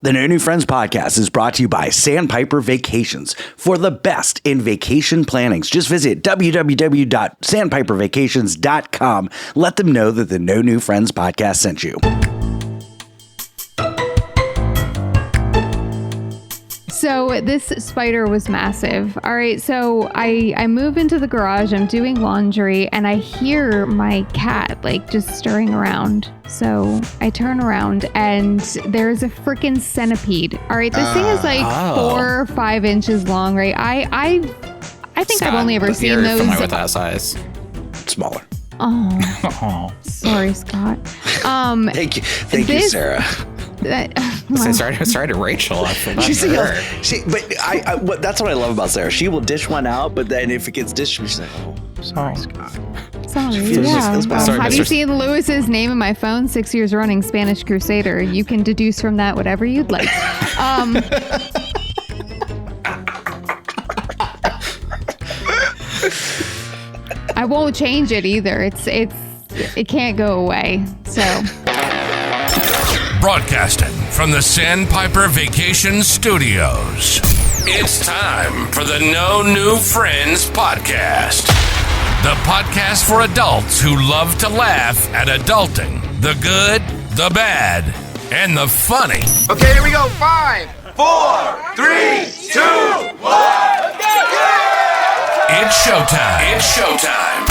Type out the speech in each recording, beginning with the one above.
The No New Friends podcast is brought to you by Sandpiper Vacations. For the best in vacation plannings, just visit www.sandpipervacations.com. Let them know that the No New Friends podcast sent you. So this spider was massive. All right, so I move into the garage, I'm doing laundry, and I hear my cat like just stirring around. So I turn around and there's a freaking centipede. All right, this thing is like 4 or 5 inches long, right? I think Scott, I've only ever seen you're those. familiar with that size. Smaller. Oh, sorry, Scott. Thank you, Sarah. Sorry to Rachel. I feel bad She's for her. but that's what I love about Sarah. She will dish one out, but then if it gets dished, she's like, "Oh, sorry, Scott." Sorry, feels- yeah. feels bad. Sorry, Have you Mr. seen Lewis's name in my phone? 6 years running, Spanish Crusader. You can deduce from that whatever you'd like. I won't change it either. It can't go away. So. Broadcasting from the Sandpiper Vacation Studios. It's time for the No New Friends podcast. The podcast for adults who love to laugh at adulting. The good, the bad, and the funny. Okay, here we go. 5, 4, 3, 2, 1. It's showtime. It's showtime.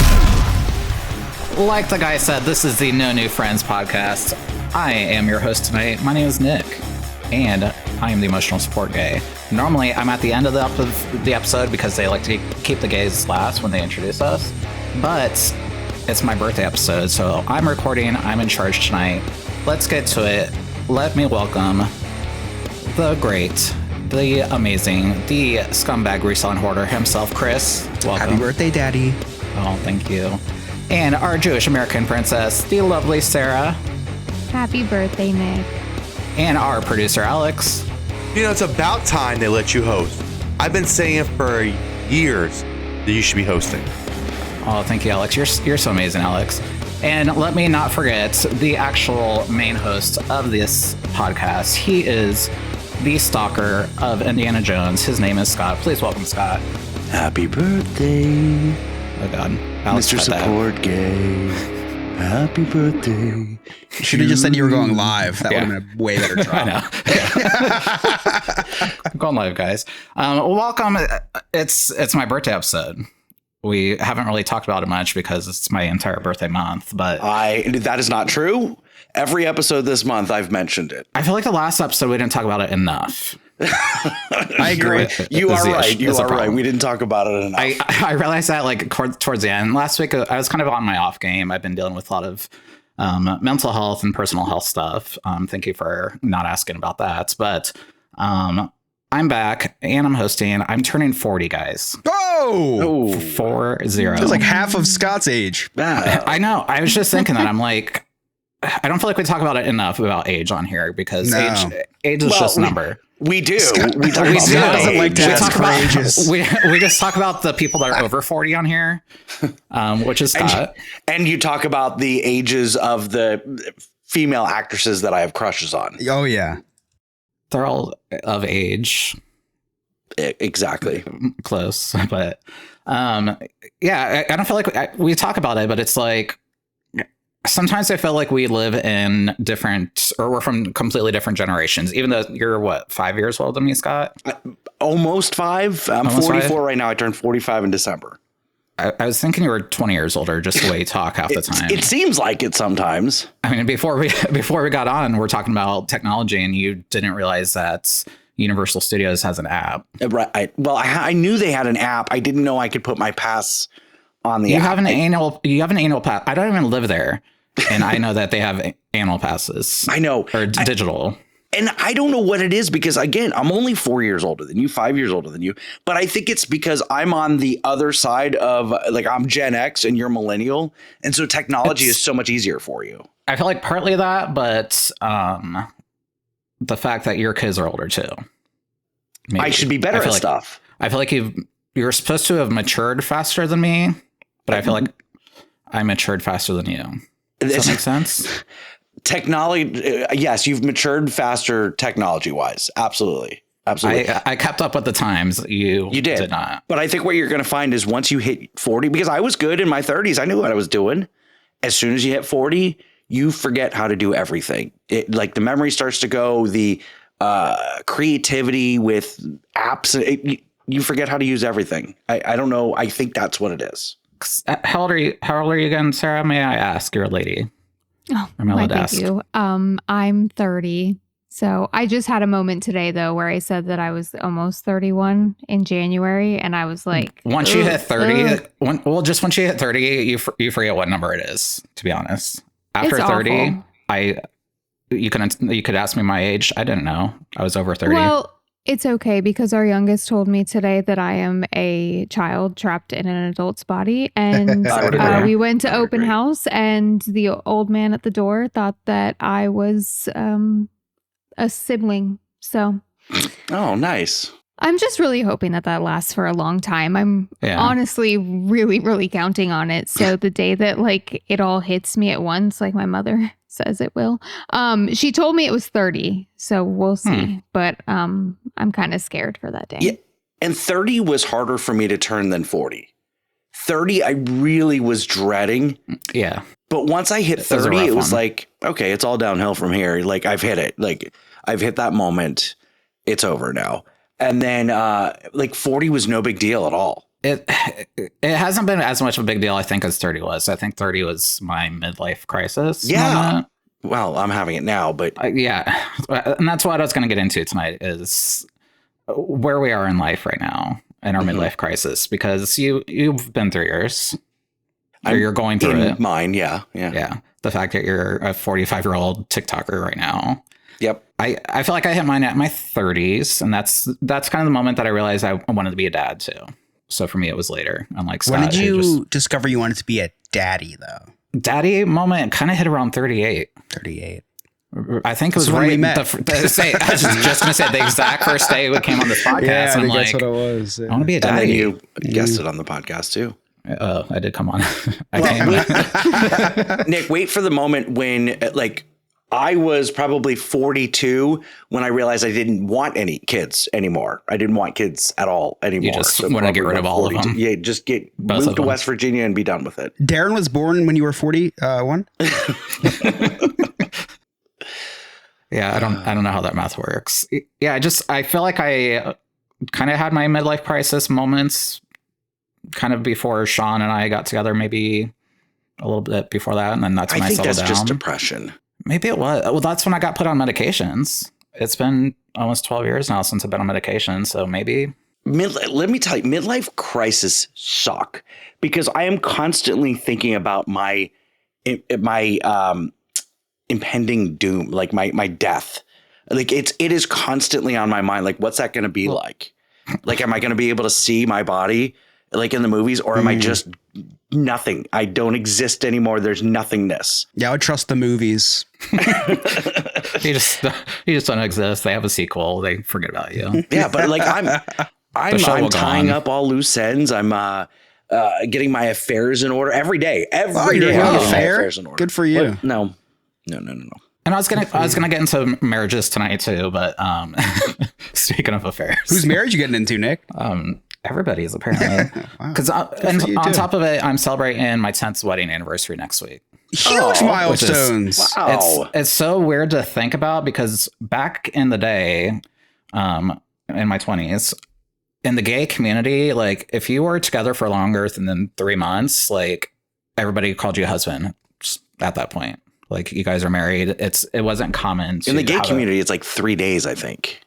Like the guy said, this is the No New Friends podcast. I am your host tonight. My name is Nick, and I am the emotional support gay. Normally, I'm at the end of the episode because they like to keep the gays last when they introduce us, but it's my birthday episode, so I'm recording. I'm in charge tonight. Let's get to it. Let me welcome the great, the amazing, the scumbag reselling hoarder himself, Chris. Welcome. Happy birthday, Daddy. Oh, thank you. And our Jewish American princess, the lovely Sarah. Happy birthday, Nick. And our producer, Alex. You know, it's about time they let you host. I've been saying it for years that you should be hosting. Oh, thank you, Alex. You're so amazing, Alex. And let me not forget the actual main host of this podcast. He is the stalker of Indiana Jones. His name is Scott. Please welcome Scott. Happy birthday, Oh, God. Alex, Mr. cut that. Support Gay. Happy birthday. You should have just said you were going live. That Yeah. would have been a way better drop. I know. I'm going live, guys. Welcome. It's my birthday episode. We haven't really talked about it much because it's my entire birthday month, but That is not true. Every episode this month, I've mentioned it. I feel like the last episode we didn't talk about it enough. I agree. You Is are the right. issue- You is the are right. problem. We didn't talk about it enough. I realized that like towards the end last week. I was kind of on my off game. I've been dealing with a lot of mental health and personal health stuff. Thank you for not asking about that. But I'm back and I'm hosting. I'm turning 40, guys. Oh, 40. it's like half of Scott's age. I know. I was just thinking that. I'm like, I don't feel like we talk about it enough about age on here because No. age is just a number. We do. Scott- We talk We about do. doesn't like to We ask talk for about- ages. We just talk about the people that are over 40 on here, which is Scott. And you talk about the ages of the female actresses that I have crushes on. Oh, yeah. They're all of age, Exactly. close, but yeah, I don't feel like we talk about it, but it's like sometimes I feel like we live in different, or we're from completely different generations. Even though you're what, 5 years older than me, Scott? Almost 5. I'm Almost 44 5? right now. I turned 45 in December. I was thinking you were 20 years older, just the way you talk half the time. It seems like it sometimes. I mean, before we got on, we're talking about technology, and you didn't realize that Universal Studios has an app. Right. I knew they had an app. I didn't know I could put my pass on the You app. have an annual pass. I don't even live there, and I know that they have annual passes. I know. Or digital. And I don't know what it is because, again, I'm only 4 years older than you, 5 years older than you. But I think it's because I'm on the other side of, like, I'm Gen X and you're millennial. And so technology is so much easier for you. I feel like partly that, but the fact that your kids are older too. Maybe. I should be better at stuff. I feel like you're supposed to have matured faster than me, but I feel like I matured faster than you. Does that make sense? technology, yes, you've matured faster technology wise. Absolutely. I kept up with the times. You did not. But I think what you're going to find is once you hit 40, because I was good in my 30s, I knew what I was doing. As soon as you hit 40, you forget how to do everything. Like the memory starts to go, the creativity with apps, you forget how to use everything. I don't know. I think that's what it is. How old are you? How old are you again, Sarah? May I ask? You're a lady. Oh, thank you. I'm 30. So I just had a moment today, though, where I said that I was almost 31 in January. And I was like, once you hit 30, once you hit 30, you forget what number it is, to be honest. After It's 30, awful. you could ask me my age. I didn't know. I was over 30. Well, it's okay because our youngest told me today that I am a child trapped in an adult's body. And we went to open house and the old man at the door thought that I was a sibling. So, oh, nice. I'm just really hoping that lasts for a long time. I'm honestly really, really counting on it. So the day that like it all hits me at once, like my mother says it will. She told me it was 30, so we'll see. But I'm kind of scared for that day. Yeah, and 30 was harder for me to turn than 40. 30, I really was dreading. Yeah. But once I hit 30, it was like, okay, it's all downhill from here. Like I've hit it. Like I've hit that moment. It's over now. And then like 40 was no big deal at all. It hasn't been as much of a big deal, I think, as 30 was. I think 30 was my midlife crisis. Yeah. moment. Well, I'm having it now, but yeah. And that's what I was going to get into tonight is where we are in life right now in our midlife crisis, because you've been through yours. You're going through it. Mine, yeah. The fact that you're a 45-year-old TikToker right now. Yep. I feel like I hit mine at my 30s, and that's kind of the moment that I realized I wanted to be a dad too. So for me, it was later. Unlike Scott, when did you discover you wanted to be a daddy, though? Daddy moment kind of hit around 38. 38. I think it was when right. we met. I was just going to say the exact first day we came on this podcast. Yeah, I think like, that's what it was. Yeah. I want to be a daddy. And then you guessed it on the podcast too. I did come on. Nick, wait for the moment when like I was probably 42 when I realized I didn't want any kids anymore. I didn't want kids at all anymore. You just want to get rid of all of them. Yeah, just move to West Virginia and be done with it. Darren was born when you were 41? Yeah, I don't know how that math works. Yeah, I feel like I kind of had my midlife crisis moments kind of before Sean and I got together, maybe a little bit before that, and then that's when I settled down. I think that's just depression. Maybe it was. Well, that's when I got put on medications. It's been almost 12 years now since I've been on medication, so maybe. Let me tell you, midlife crisis suck because I am constantly thinking about my impending doom, like my death. Like it is constantly on my mind. Like, what's that going to be like? Like, am I going to be able to see my body like in the movies, or am I just nothing? I don't exist anymore. There's nothingness. Yeah, I would trust the movies. You just don't exist. They have a sequel. They forget about you. Yeah, but like I'm tying up all loose ends. I'm getting my affairs in order every day. Every day, I'm getting my affairs in order. Good for you. What? No. And I was gonna get into marriages tonight too, but speaking of affairs, whose marriage you getting into, Nick? Everybody's apparently. Because on top of it, I'm celebrating my 10th wedding anniversary next week. Huge milestones. Wow. It's so weird to think about because back in the day, in my 20s, in the gay community, like if you were together for longer than 3 months, like everybody called you a husband at that point. Like you guys are married. It wasn't common in the gay community. It's like 3 days, I think.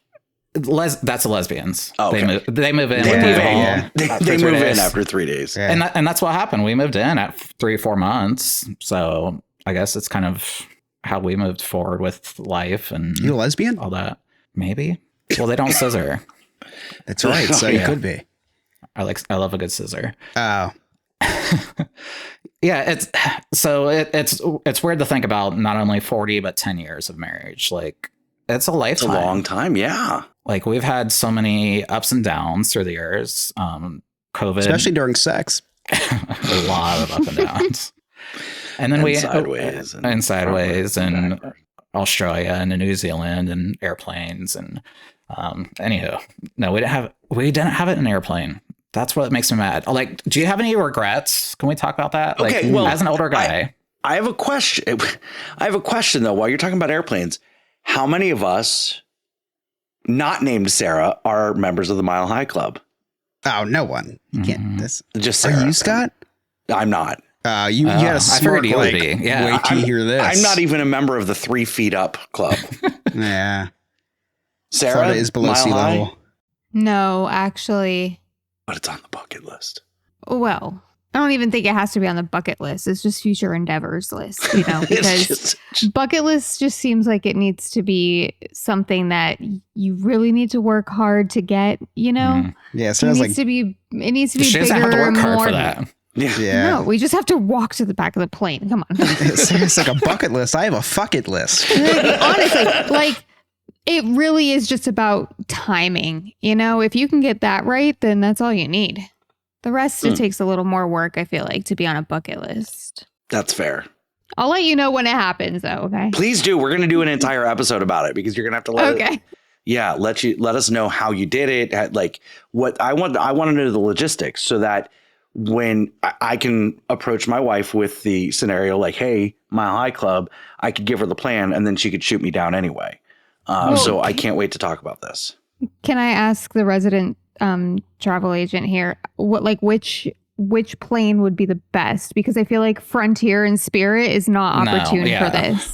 That's the lesbians. Oh, okay. They move in. They move in after 3 days. Yeah. And that's what happened. We moved in at 3 or 4 months. So I guess it's kind of how we moved forward with life. And you a lesbian? All that. Maybe. Well, they don't scissor. That's right. So you could be. I love a good scissor. Oh. Yeah, it's weird to think about not only 40 but 10 years of marriage. Like it's a lifetime. It's a long time, yeah. Like we've had so many ups and downs through the years. COVID, especially during sex. A lot of up and downs. And then sideways and sideways and Australia and New Zealand and airplanes and anywho, no, we didn't have it in an airplane. That's what makes me mad. Like, do you have any regrets? Can we talk about that? Okay, like, well, as an older guy, I have a question. I have a question though. While you're talking about airplanes, how many of us, not named Sarah, are members of the Mile High Club? Oh, no one. You can't. This. Just Sarah. Are you, Scott? I'm not. You had a smirk you would like, be. Yeah. wait till you hear this. I'm not even a member of the 3 Feet Up Club. Yeah. Sarah Florida is below Mile sea High? level. No, actually, But it's on the bucket list. well, I don't even think it has to be on the bucket list. It's just future endeavors list, you know, because bucket list just seems like it needs to be something that you really need to work hard to get, you know? Yeah, It sounds needs like to be she doesn't bigger, have to work hard more. for that. yeah. No, we just have to walk to the back of the plane. Come on. It's like a bucket list. I have a fuck it list. Honestly, like it really is just about timing. You know, if you can get that right, then that's all you need. The rest, it takes a little more work, I feel like, to be on a bucket list. That's fair. I'll let you know when it happens, though, okay? Please do. We're going to do an entire episode about it because you're going to have to let us know how you did it. Like what I want to know the logistics so that when I can approach my wife with the scenario like, hey, Mile High Club, I could give her the plan and then she could shoot me down anyway. So I can't wait to talk about this. Can I ask the resident travel agent here which plane would be the best? Because I feel like Frontier and Spirit is not opportune for this.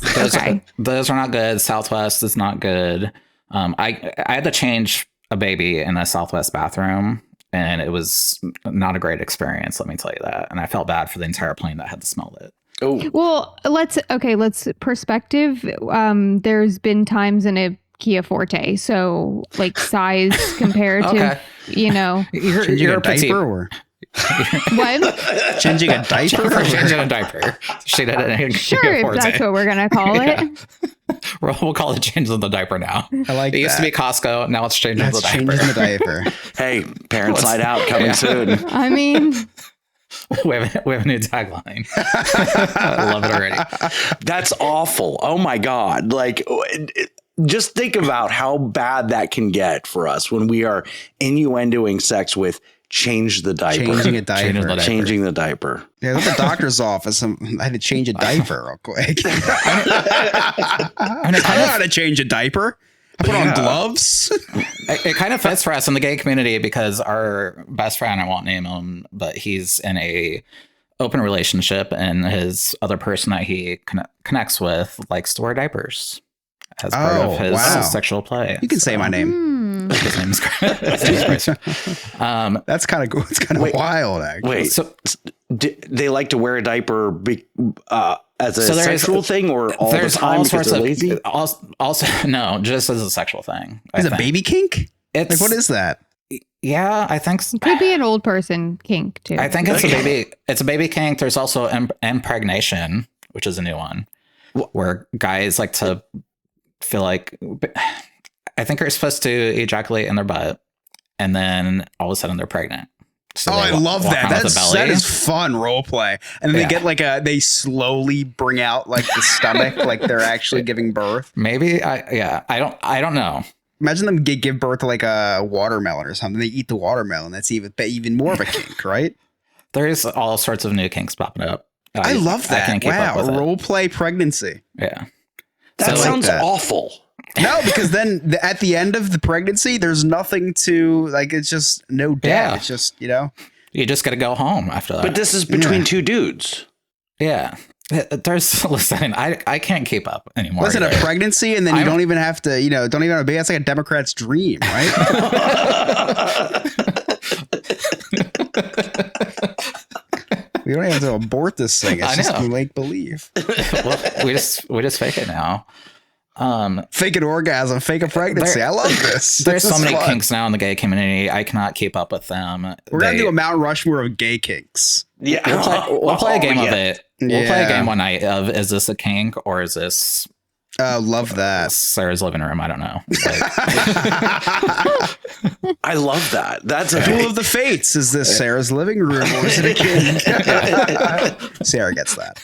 Those are not good. Southwest is not good. I had to change a baby in a Southwest bathroom, and it was not a great experience. Let me tell you that. And I felt bad for the entire plane that had to smell it. Oh, Well, let's perspective. There's been times in a Kia Forte, so like size compared to, you know, Changing a diaper or what? changing a diaper? Changing a diaper. She did it. Sure, if that's what we're gonna call it. We'll call it changing the diaper now. I like It used to that. be Costco. Now it's changing That's the diaper. changing the diaper. hey, Parents Night Out coming soon. I mean, we have a new tagline. I love it already. That's awful. Oh my God. Like, just think about how bad that can get for us when we are innuendoing sex with change the diaper. Changing a diaper. Changing the diaper. Yeah, I was at the doctor's office. I had to change a diaper real quick. I know how to change a diaper. I put on gloves. It kind of fits for us in the gay community because our best friend, I won't name him, but he's in a open relationship, and his other person that he connects with likes to wear diapers as part of his sexual play. You can say my name. His name's Chris. That's kind of cool. It's kind of wild, actually. Wait, So they like to wear a diaper as a sexual thing or all the time because they're lazy? Also, no, just as a sexual thing. Is it a baby kink? It's Like, what is that? Yeah, I think so. could be an old person kink too. I think it's a baby. It's a baby kink. There's also impregnation, which is a new one, where guys like to feel like. I think they're supposed to ejaculate in their butt, and then all of a sudden they're pregnant. So I love that. That is fun role play. And then Yeah. they get they slowly bring out like the stomach, like they're actually giving birth. Maybe I don't know. Imagine them give birth to like a watermelon or something. They eat the watermelon. That's even more of a kink, right? There's all sorts of new kinks popping up. I love that. can't keep up with it. Role play pregnancy. Yeah. That So, sounds that. awful. No, because then at the end of the pregnancy, there's nothing to like. It's just no death. Yeah. It's just, you know. You just got to go home after that. But this is between two dudes. Yeah. Listen, I can't keep up anymore. Listen, a either. pregnancy, and then you don't even have to, don't even have to be. That's like a Democrat's dream, right? We don't have to abort this thing. It's I just know. make believe. Well, we just fake it now. Fake an orgasm, fake a pregnancy. I love this. There's This so is many fun. kinks now in the gay community. I cannot keep up with them. We're gonna do a Mount Rushmore of gay kinks. Yeah. We'll play a game yeah. of it. We'll play a Yeah. game one night of, is this a kink or is this Love that. Sarah's living room? I don't know. I love that. That's a Duel of the Fates. Is this Sarah's living room or is it a kink? Sarah gets that.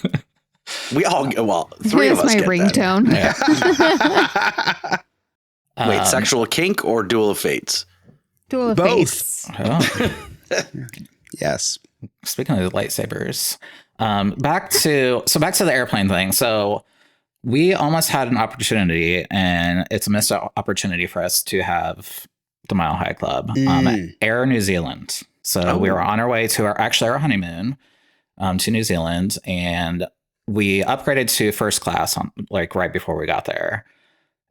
We all well, three of us my get ringtone. That. Wait, sexual kink or Duel of Fates? Duel of Both. Fates. Oh. Yes. Speaking of the lightsabers, back to the airplane thing. So we almost had an opportunity, and it's a missed opportunity for us to have the Mile High Club, Air New Zealand. So we were on our way to our honeymoon to New Zealand, and we upgraded to first class right before we got there.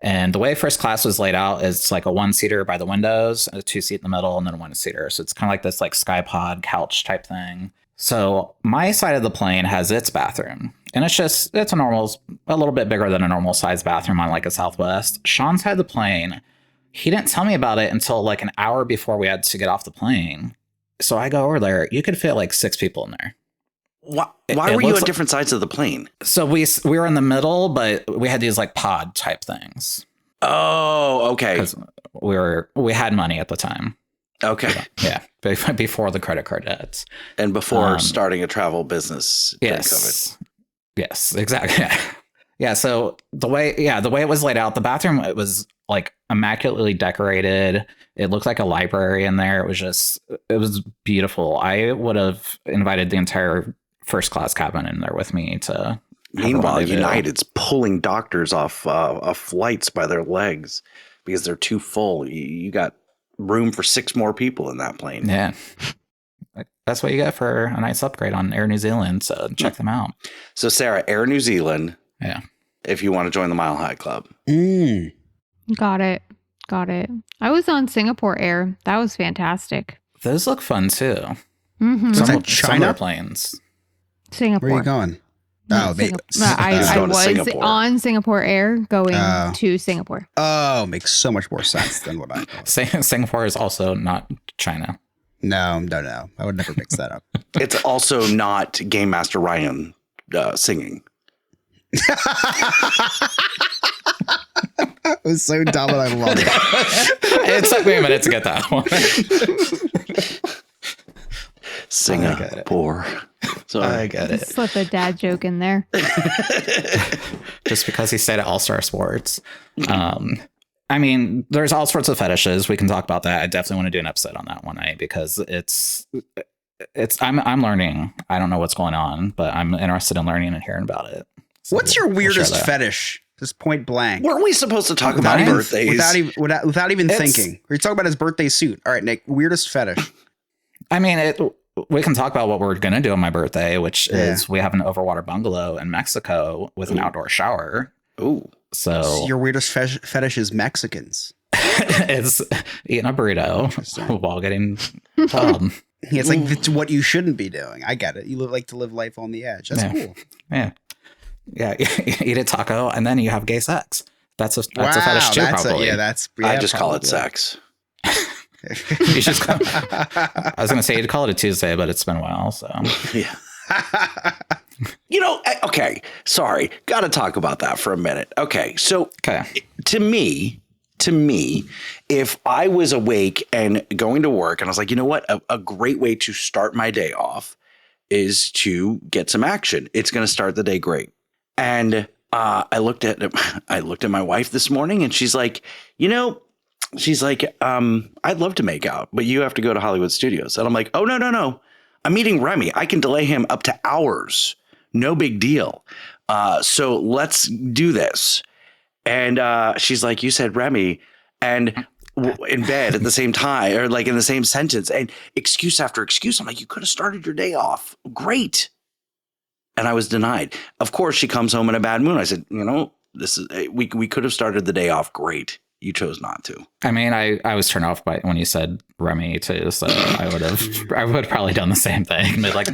And the way first class was laid out is like a 1-seater by the windows, a 2-seat in the middle, and then a 1-seater. So it's kind of like this like sky pod couch type thing. So my side of the plane has its bathroom, and it's a little bit bigger than a normal size bathroom on like a Southwest. Sean's side of the plane, he didn't tell me about it until like an hour before we had to get off the plane. So I go over there. You could fit like 6 people in there. Why were you on different sides of the plane? So we were in the middle, but we had these like pod type things. Oh, okay. Because we had money at the time. Okay. Yeah. Before the credit card debts. And before starting a travel business. Yes. Yes, exactly. Yeah. So the way it was laid out, the bathroom, it was like immaculately decorated. It looked like a library in there. It was beautiful. I would have invited the entire first class cabin in there with me to. Meanwhile, United's pulling doctors off flights by their legs because they're too full. You got room for 6 more people in that plane. Yeah. That's what you get for a nice upgrade on Air New Zealand. So check them out. So Sarah, Air New Zealand. Yeah. If you want to join the Mile High Club. Got it. I was on Singapore Air. That was fantastic. Those look fun too. Mm-hmm. Was that China? Airplanes. Singapore. Where are you going? Oh, I was Singapore. on Singapore Air going to Singapore. Oh, makes so much more sense than what I thought. Singapore is also not China. No. I would never mix that up. It's also not Game Master Ryan singing. It was so dumb and I loved it. It took me a minute to get that one. Singapore. Sorry. I get it. Slip a dad joke in there. Just because he stayed at All Star Sports. I mean, there's all sorts of fetishes. We can talk about that. I definitely want to do an episode on that one night because I'm learning. I don't know what's going on, but I'm interested in learning and hearing about it. So What's your weirdest share that. fetish? Just point blank. Weren't we supposed to talk about birthdays? Without even thinking. We're talking about his birthday suit. All right, Nick, weirdest fetish. I mean, we can talk about what we're going to do on my birthday, which is we have an overwater bungalow in Mexico with an outdoor shower. Ooh. So Your weirdest fetish is Mexicans. it's eating a burrito while getting It's like it's what you shouldn't be doing. I get it. You like to live life on the edge. That's cool. Yeah. Eat a taco and then you have gay sex. That's a fetish too, probably. I just call it sex. You should I was going to say you'd call it a Tuesday, but it's been a while. So yeah. Okay. Sorry. Got to talk about that for a minute. Okay. So to me, if I was awake and going to work and I was like, you know what? A great way to start my day off is to get some action. It's going to start the day great. And I looked at my wife this morning and she's like, I'd love to make out, but you have to go to Hollywood Studios. And I'm like, oh, no. I'm meeting Remy. I can delay him up to hours. No big deal. So let's do this. And she's like, you said Remy, and in bed at the same time, or like in the same sentence, and excuse after excuse. I'm like, you could have started your day off great. And I was denied. Of course, she comes home in a bad mood. I said, this is we could have started the day off great. You chose not to. I mean, I was turned off by when you said Remy too, so I would have probably done the same thing. But like,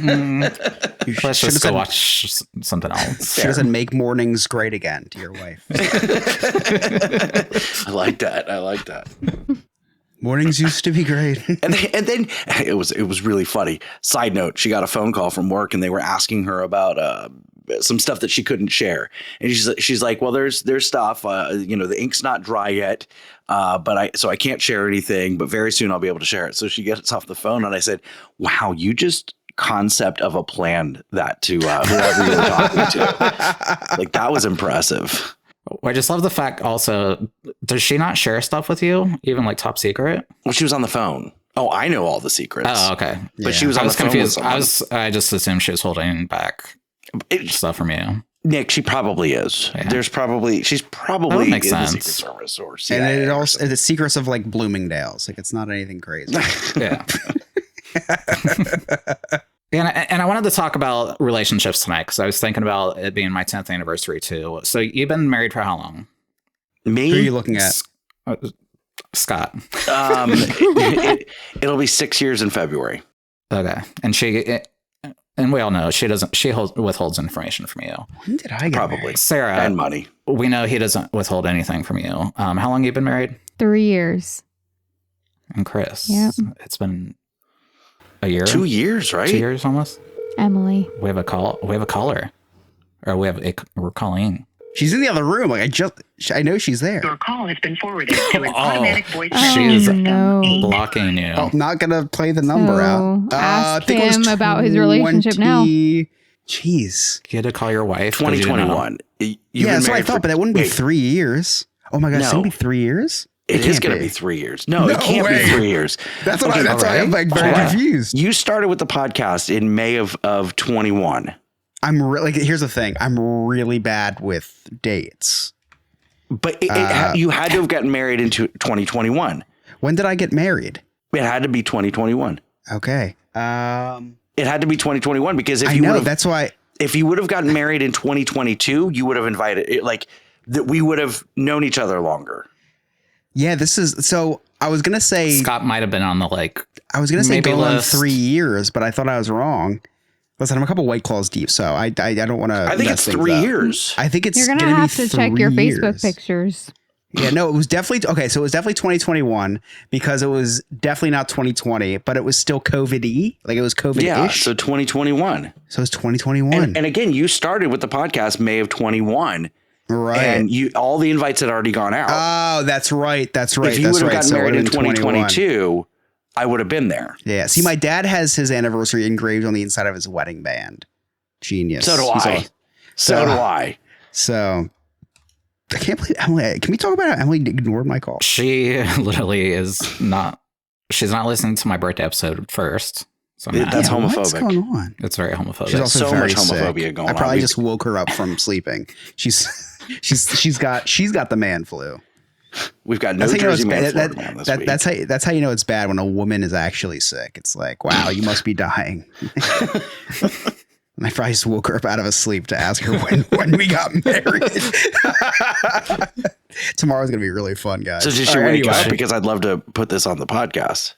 let's just go watch something else. She doesn't make mornings great again to your wife. I like that. Mornings used to be great. and then it was really funny. Side note, she got a phone call from work and they were asking her about some stuff that she couldn't share. And she's like, well, there's stuff, the ink's not dry yet. So I can't share anything, but very soon I'll be able to share it. So she gets off the phone and I said, wow, you just concept of a plan that to whoever you were talking to. Like, that was impressive. I just love the fact also, does she not share stuff with you, even like top secret? Well, she was on the phone. Oh, I know all the secrets. Oh, okay. But she was on the phone confused. with someone. I just assumed she was holding back stuff from you. Nick, she probably is. Yeah. She's probably in the sense. Secret Service or CIA. And it also the secrets of like Bloomingdale's. Like, it's not anything crazy. Yeah. And I wanted to talk about relationships tonight because I was thinking about it being my 10th anniversary too. So you've been married for how long? Me? Who are you looking at? Scott. It'll be 6 years in February. Okay. And we all know she withholds information from you. When did I get Probably. married? Sarah. And money. We know he doesn't withhold anything from you. How long have you been married? 3 years. And Chris? Yep. It's been a year? 2 years, right? 2 years almost? Emily. We have a caller. Or we're calling. She's in the other room. Like, I know she's there. Your call has been forwarded to an automatic voice She's no. blocking you. Oh, not gonna play the number So, out. ask I think it was him about his relationship now. Jeez. You had to call your wife. 'cause you didn't know. 2021. Yeah, that's what I thought, but that wouldn't be 3 years. Oh my gosh, it's No. gonna be 3 years? It is can't going to be. be 3 years. No, it No can't way. be 3 years. That's what Okay, that's why I'm like very Hold on. confused. You started with the podcast in May of 21. I'm really here's the thing. I'm really bad with dates. But you had to have gotten married into 2021. When did I get married? It had to be 2021. Okay. It had to be 2021 because if I you know would have, that's why. if you would have gotten married in 2022, you would have invited it, like that we would have known each other longer. Yeah, this is so. I was gonna say Scott might have been on the maybe maybe going on list. 3 years, but I thought I was wrong. Listen, I'm a couple White Claws deep, so I don't want to. I think it's 3 years. I think it's. You're gonna be have to check 3 your years. Facebook pictures. Yeah, no, it was definitely okay. So it was definitely 2021 because it was definitely not 2020, but it was still COVID-y. Like it was COVID-ish. Yeah, so 2021. So it's 2021. And again, you started with the podcast May of 21. Right. And all the invites had already gone out. Oh, that's right. That's right. If you that's would have right. gotten So it married in would've been 2022, I would have been there. Yeah. See, my dad has his anniversary engraved on the inside of his wedding band. Genius. So do He's I. all- So do I. So I can't believe Emily. Can we talk about how Emily ignored my call? She literally is not. She's not listening to my birthday episode first. So I'm mad. That's homophobic. What's going on? It's very homophobic. She's also so very much homophobia sick. going I probably on. just woke her up from sleeping. She's got the man flu. We've got no That's how you know Jersey it's man bad. Florida man this week. That's how you know it's bad when a woman is actually sick. It's like, wow, you must be dying. And I probably just woke her up out of a sleep to ask her when we got married. Tomorrow's gonna be really fun, guys. So did she All right, wake anyway. up? Because I'd love to put this on the podcast.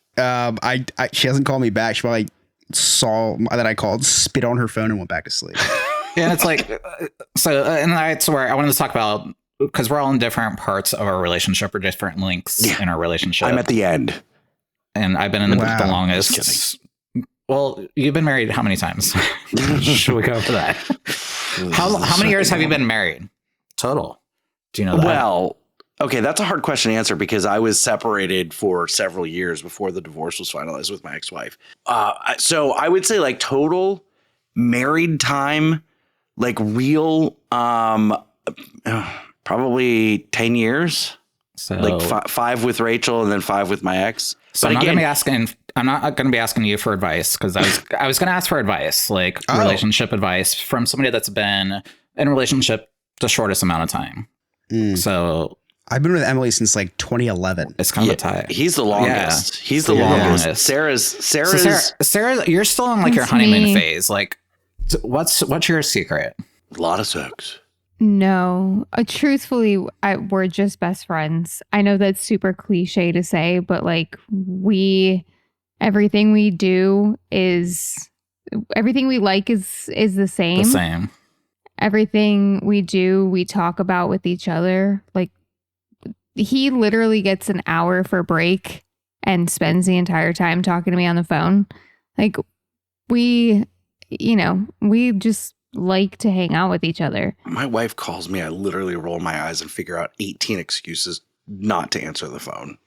She hasn't called me back. She probably saw that I called, spit on her phone, and went back to sleep. And it's like, and that's where I wanted to talk about, because we're all in different parts of our relationship or different links in our relationship. I'm at the end. And I've been in Wow. the longest. Just Well, you've been married how many times? Should we go over that? How many years have you been married total? Do you know that? Well, okay, that's a hard question to answer because I was separated for several years before the divorce was finalized with my ex-wife. So I would say like total married time, like real, probably 10 years. So Like 5 with Rachel and then 5 with my ex. So But I'm again, not going to be asking you for advice because I was going to ask for advice, like relationship advice from somebody that's been in a relationship the shortest amount of time. So I've been with Emily since like 2011. it's kind of a tie. he's the longest. Yeah. He's the Yeah. longest. Longest. Sarah's Sarah, you're still in like your That's honeymoon me. phase. Like, what's your secret? a lot of sex. No, truthfully, we're just best friends. I know that's super cliche to say, but like everything we do everything we like is the same. The same. Everything we do, we talk about with each other. Like he literally gets an hour for break and spends the entire time talking to me on the phone. Like we just like to hang out with each other. My wife calls me. I literally roll my eyes and figure out 18 excuses not to answer the phone.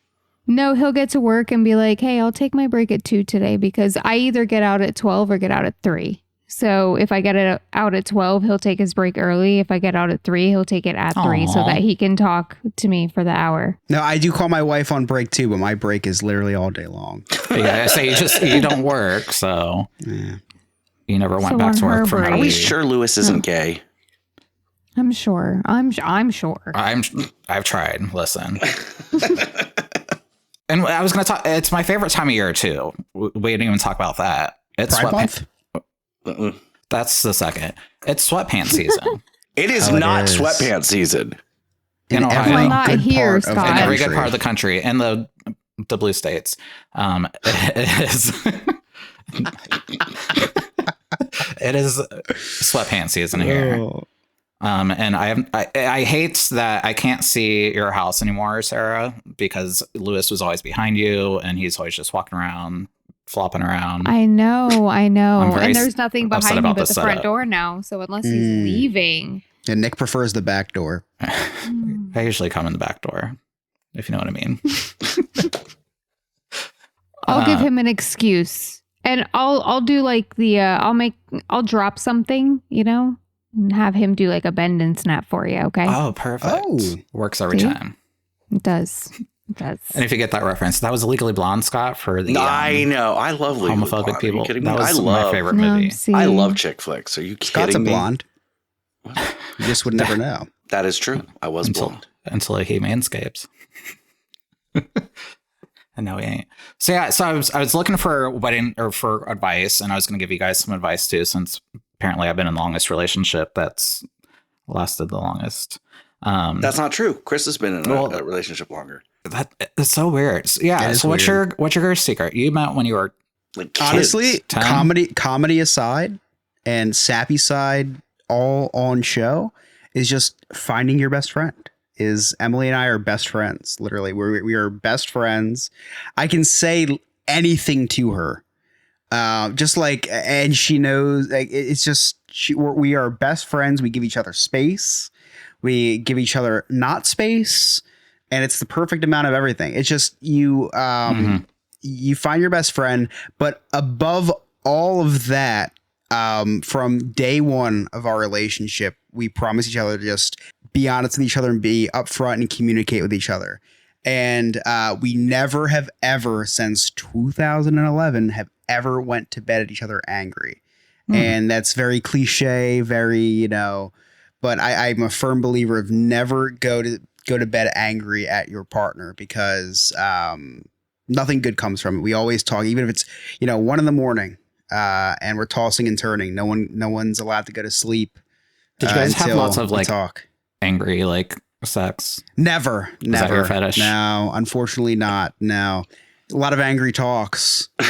No, he'll get to work and be like, hey, I'll take my break at 2 today because I either get out at 12 or get out at 3. So if I get it out at 12, he'll take his break early. If I get out at 3, he'll take it at 3 so that he can talk to me for the hour. No, I do call my wife on break too, but my break is literally all day long. Yeah, so you don't work, so you never went back to work for Are we sure Lewis isn't gay? I'm sure. I'm sure. I've tried. Listen. And I was going to talk. It's my favorite time of year too. We didn't even talk about that. It's Pride Month? That's the second. It's sweatpants season. It is not sweatpants season. In Ohio. Well, not here, Scott. In every good part of the country, and the blue states. It is. It is sweatpants season here. And I hate that I can't see your house anymore, Sarah, because Lewis was always behind you and he's always just walking around, flopping around. I know. And there's nothing behind me but the front door now. So unless he's leaving. And Nick prefers the back door. I usually come in the back door, if you know what I mean. I'll give him an excuse. And I'll do like I'll drop something, and have him do like a bend and snap for you, okay? Oh, perfect. Oh. Works every time. It does. And if you get that reference, that was Legally Blonde, Scott, for the I know. I love Legally homophobic Blonde. people. Are you kidding me? That was my favorite movie. I love chick flicks. Are you kidding Scott's a me? blonde. You just would never know. That is true. I was blonde. Until he manscapes. And no, he ain't. So yeah, I was looking for for advice, and I was going to give you guys some advice too, since apparently I've been in the longest relationship that's lasted the longest. That's not true. Chris has been in a relationship longer. That's so weird. Yeah. So what's your secret? You met when you were like kids. Honestly, 10? comedy aside and sappy side all on show is just finding your best friend. Emily and I are best friends. Literally, we are best friends. I can say anything to her, and she knows. Like, it's just we are best friends. We give each other space. We give each other not space, and it's the perfect amount of everything. It's just you find your best friend, but above all of that, from day one of our relationship, we promise each other to just be honest with each other and be upfront and communicate with each other. And we never have ever since 2011 have ever went to bed at each other angry. And that's very cliche, very, but I'm a firm believer of never go to bed angry at your partner because nothing good comes from it. We always talk, even if it's, 1 a.m. And we're tossing and turning. No one's allowed to go to sleep. Did you guys have lots of talk? Angry sex? Never. Is that your fetish? No, unfortunately not. No. A lot of angry talks. A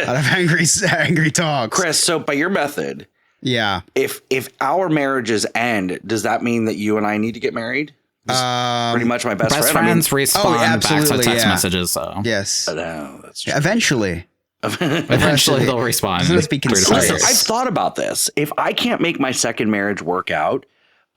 lot of angry talks. Chris, so by your method, yeah. If our marriages end, does that mean that you and I need to get married? Pretty much my best friend. Friends respond back to text messages. So yes, no, that's true. Eventually they'll respond. Let's be Listen, I've thought about this. If I can't make my second marriage work out,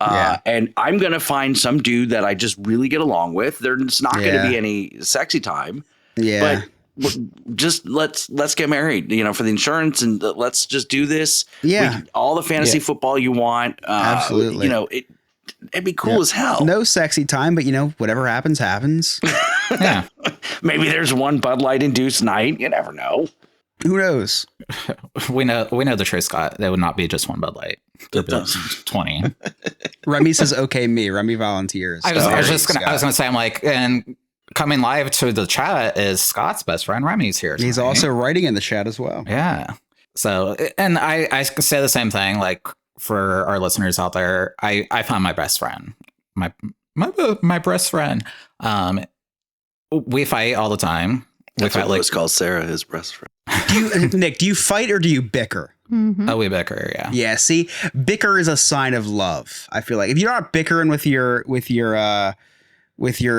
and I'm going to find some dude that I just really get along with, there's not going to be any sexy time. Yeah. But just let's get married, for the insurance, and let's just do this. Yeah. All the fantasy football you want. Absolutely. It'd be cool as hell. No sexy time, but whatever happens. Yeah. Maybe there's one Bud Light induced night. You never know. Who knows? We know the truth, Scott. There would not be just one Bud Light. There'd be 20. Remy says, "Okay, me." Remy volunteers. I was gonna say, I'm like, and coming live to the chat is Scott's best friend. Remy's here tonight. He's also writing in the chat as well. Yeah. So, and I say the same thing. Like for our listeners out there, I found my best friend. My best friend. We fight all the time. That's what Lewis calls Sarah his best friend. Nick, do you fight or do you bicker? Mm-hmm. Oh, we bicker, yeah. Yeah, see, bicker is a sign of love. I feel like if you're not bickering with your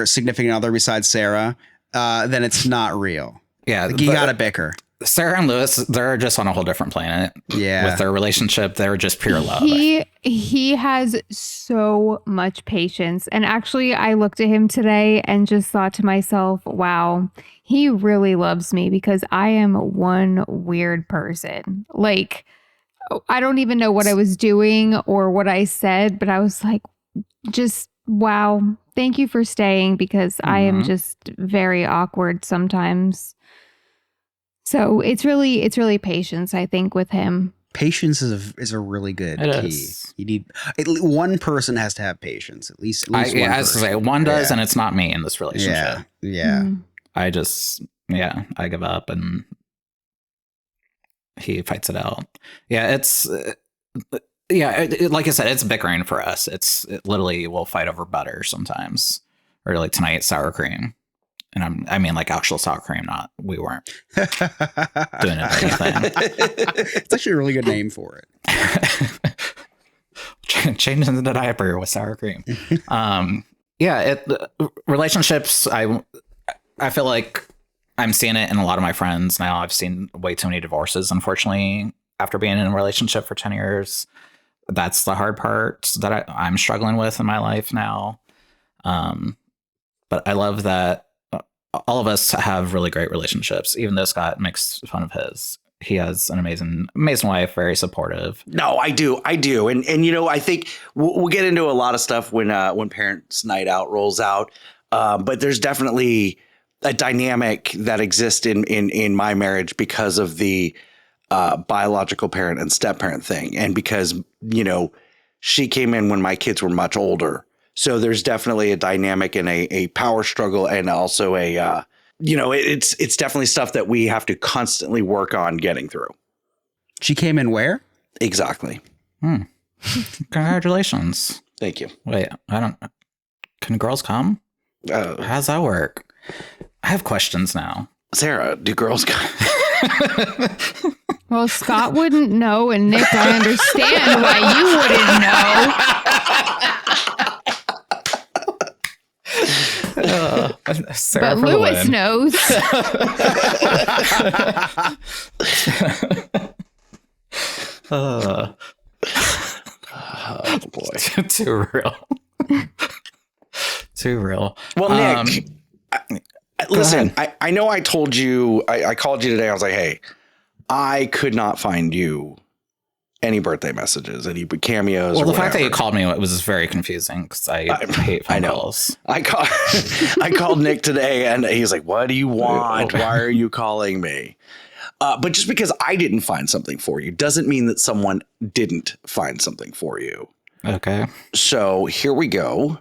significant other besides Sarah, then it's not real. Yeah, like, you gotta bicker. Sarah and Lewis, they're just on a whole different planet. Yeah. With their relationship, they're just pure love. He has so much patience. And actually, I looked at him today and just thought to myself, wow, he really loves me because I am one weird person. Like, I don't even know what I was doing or what I said, but I was like, just wow, thank you for staying because I am just very awkward sometimes. So it's really patience, I think, with him. Patience is a really good key. Is. You need one person has to have patience. At least one person. I say one does, and it's not me in this relationship. Yeah. I give up, and he fights it out. Yeah, it's like I said, it's bickering for us. It literally will fight over butter sometimes, or like tonight sour cream. And I mean like actual sour cream, not we weren't doing it or anything. It's actually a really good name for it. Changing the diaper with sour cream. Relationships, I feel like I'm seeing it in a lot of my friends now. I've seen way too many divorces, unfortunately, after being in a relationship for 10 years. That's the hard part that I'm struggling with in my life now. But I love that all of us have really great relationships, even though Scott makes fun of his. He has an amazing wife, very supportive. No, I do. And I think we'll get into a lot of stuff when Parents' Night Out rolls out. But there's definitely a dynamic that exists in my marriage because of the biological parent and step parent thing. And because, she came in when my kids were much older. So there's definitely a dynamic and a power struggle, and also it's definitely stuff that we have to constantly work on getting through. She came in where? Exactly. Congratulations. Thank you. Wait, can girls come? How's that work? I have questions now. Sarah, do girls come? Well, Scott wouldn't know, and Nick, I understand why you wouldn't know. Sarah, but Lewis knows. Oh boy. Too real. Too real. Well, Nick, listen, I know I told you, I called you today. I was like, hey, I could not find you any birthday messages, any cameos. Well, or the fact that whatever. you called me was very confusing because I hate phone calls. I called Nick today and he's like, what do you want? Why are you calling me? But just because I didn't find something for you doesn't mean that someone didn't find something for you. Okay. So here we go.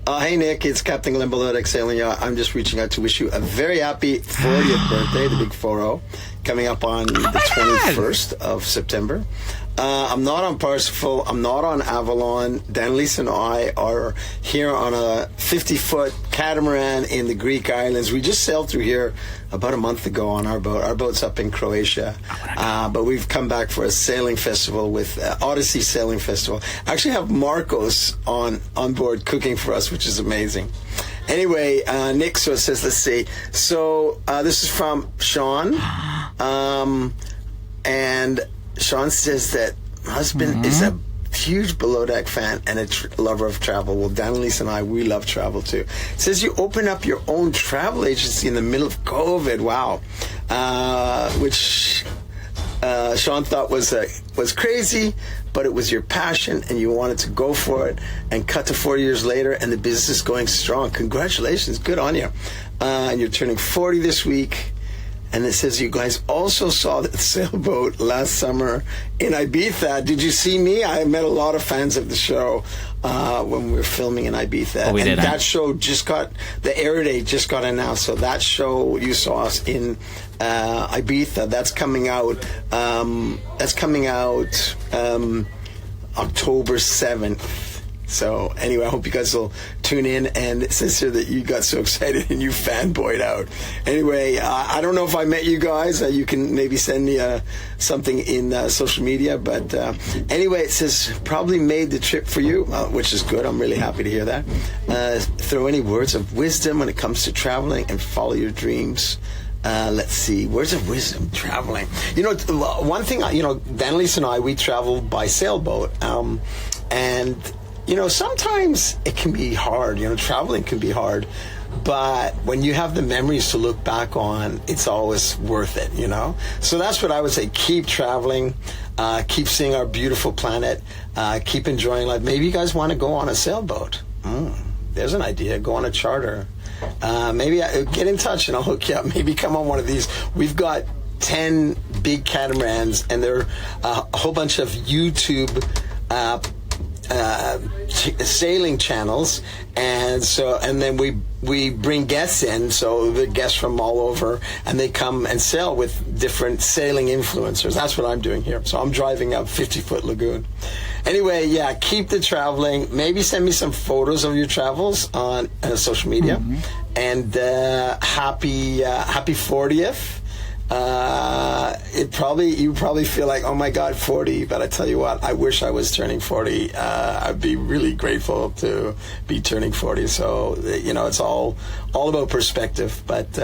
Hey, Nick, it's Captain Glenn Below Sailing Yacht. I'm just reaching out to wish you a very happy 40th birthday, the big 40, coming up on the 21st of September. I'm not on Parsifal. I'm not on Avalon. Dan, Lisa, and I are here on a 50-foot catamaran in the Greek islands. We just sailed through here about a month ago on our boat. Our boat's up in Croatia, but we've come back for a sailing festival with Odyssey Sailing Festival. I actually have Marcos on board cooking for us, which is amazing. Anyway, Nick, so it says, let's see. So this is from Sean, and Sean says that husband is a huge Below Deck fan and a lover of travel. Well, Dan, Lisa, and I, we love travel too. It says you open up your own travel agency in the middle of COVID. Wow. Which Sean thought was crazy, but it was your passion and you wanted to go for it, and cut to 4 years later and the business is going strong. Congratulations. Good on you. And you're turning 40 this week. And it says you guys also saw the sailboat last summer in Ibiza. Did you see me? I met a lot of fans of the show when we were filming in Ibiza. Oh, we didn't. That show the air date just got announced. So that show you saw us in Ibiza. That's coming out. October 7th. So anyway, I hope you guys will tune in. And it says here that you got so excited and you fanboyed out. Anyway, I don't know if I met you guys. You can maybe send me something in social media. But anyway, it says probably made the trip for you, which is good. I'm really happy to hear that. Throw any words of wisdom when it comes to traveling and follow your dreams. Let's see. Where's the wisdom traveling? One thing, Annalise and I, we travel by sailboat. And, sometimes it can be hard. Traveling can be hard. But when you have the memories to look back on, it's always worth it, So that's what I would say. Keep traveling. Keep seeing our beautiful planet. Keep enjoying life. Maybe you guys want to go on a sailboat. There's an idea. Go on a charter. Maybe get in touch and I'll hook you up. Maybe come on one of these. We've got 10 big catamarans, and there are a whole bunch of YouTube sailing channels, and then we bring guests in, so the guests from all over, and they come and sail with different sailing influencers. That's what I'm doing here. So I'm driving a 50-foot lagoon. Anyway, yeah, keep the traveling. Maybe send me some photos of your travels on social media. And happy 40th. You probably feel like, oh my God, 40. But I tell you what, I wish I was turning 40. I'd be really grateful to be turning 40. So, it's all about perspective. But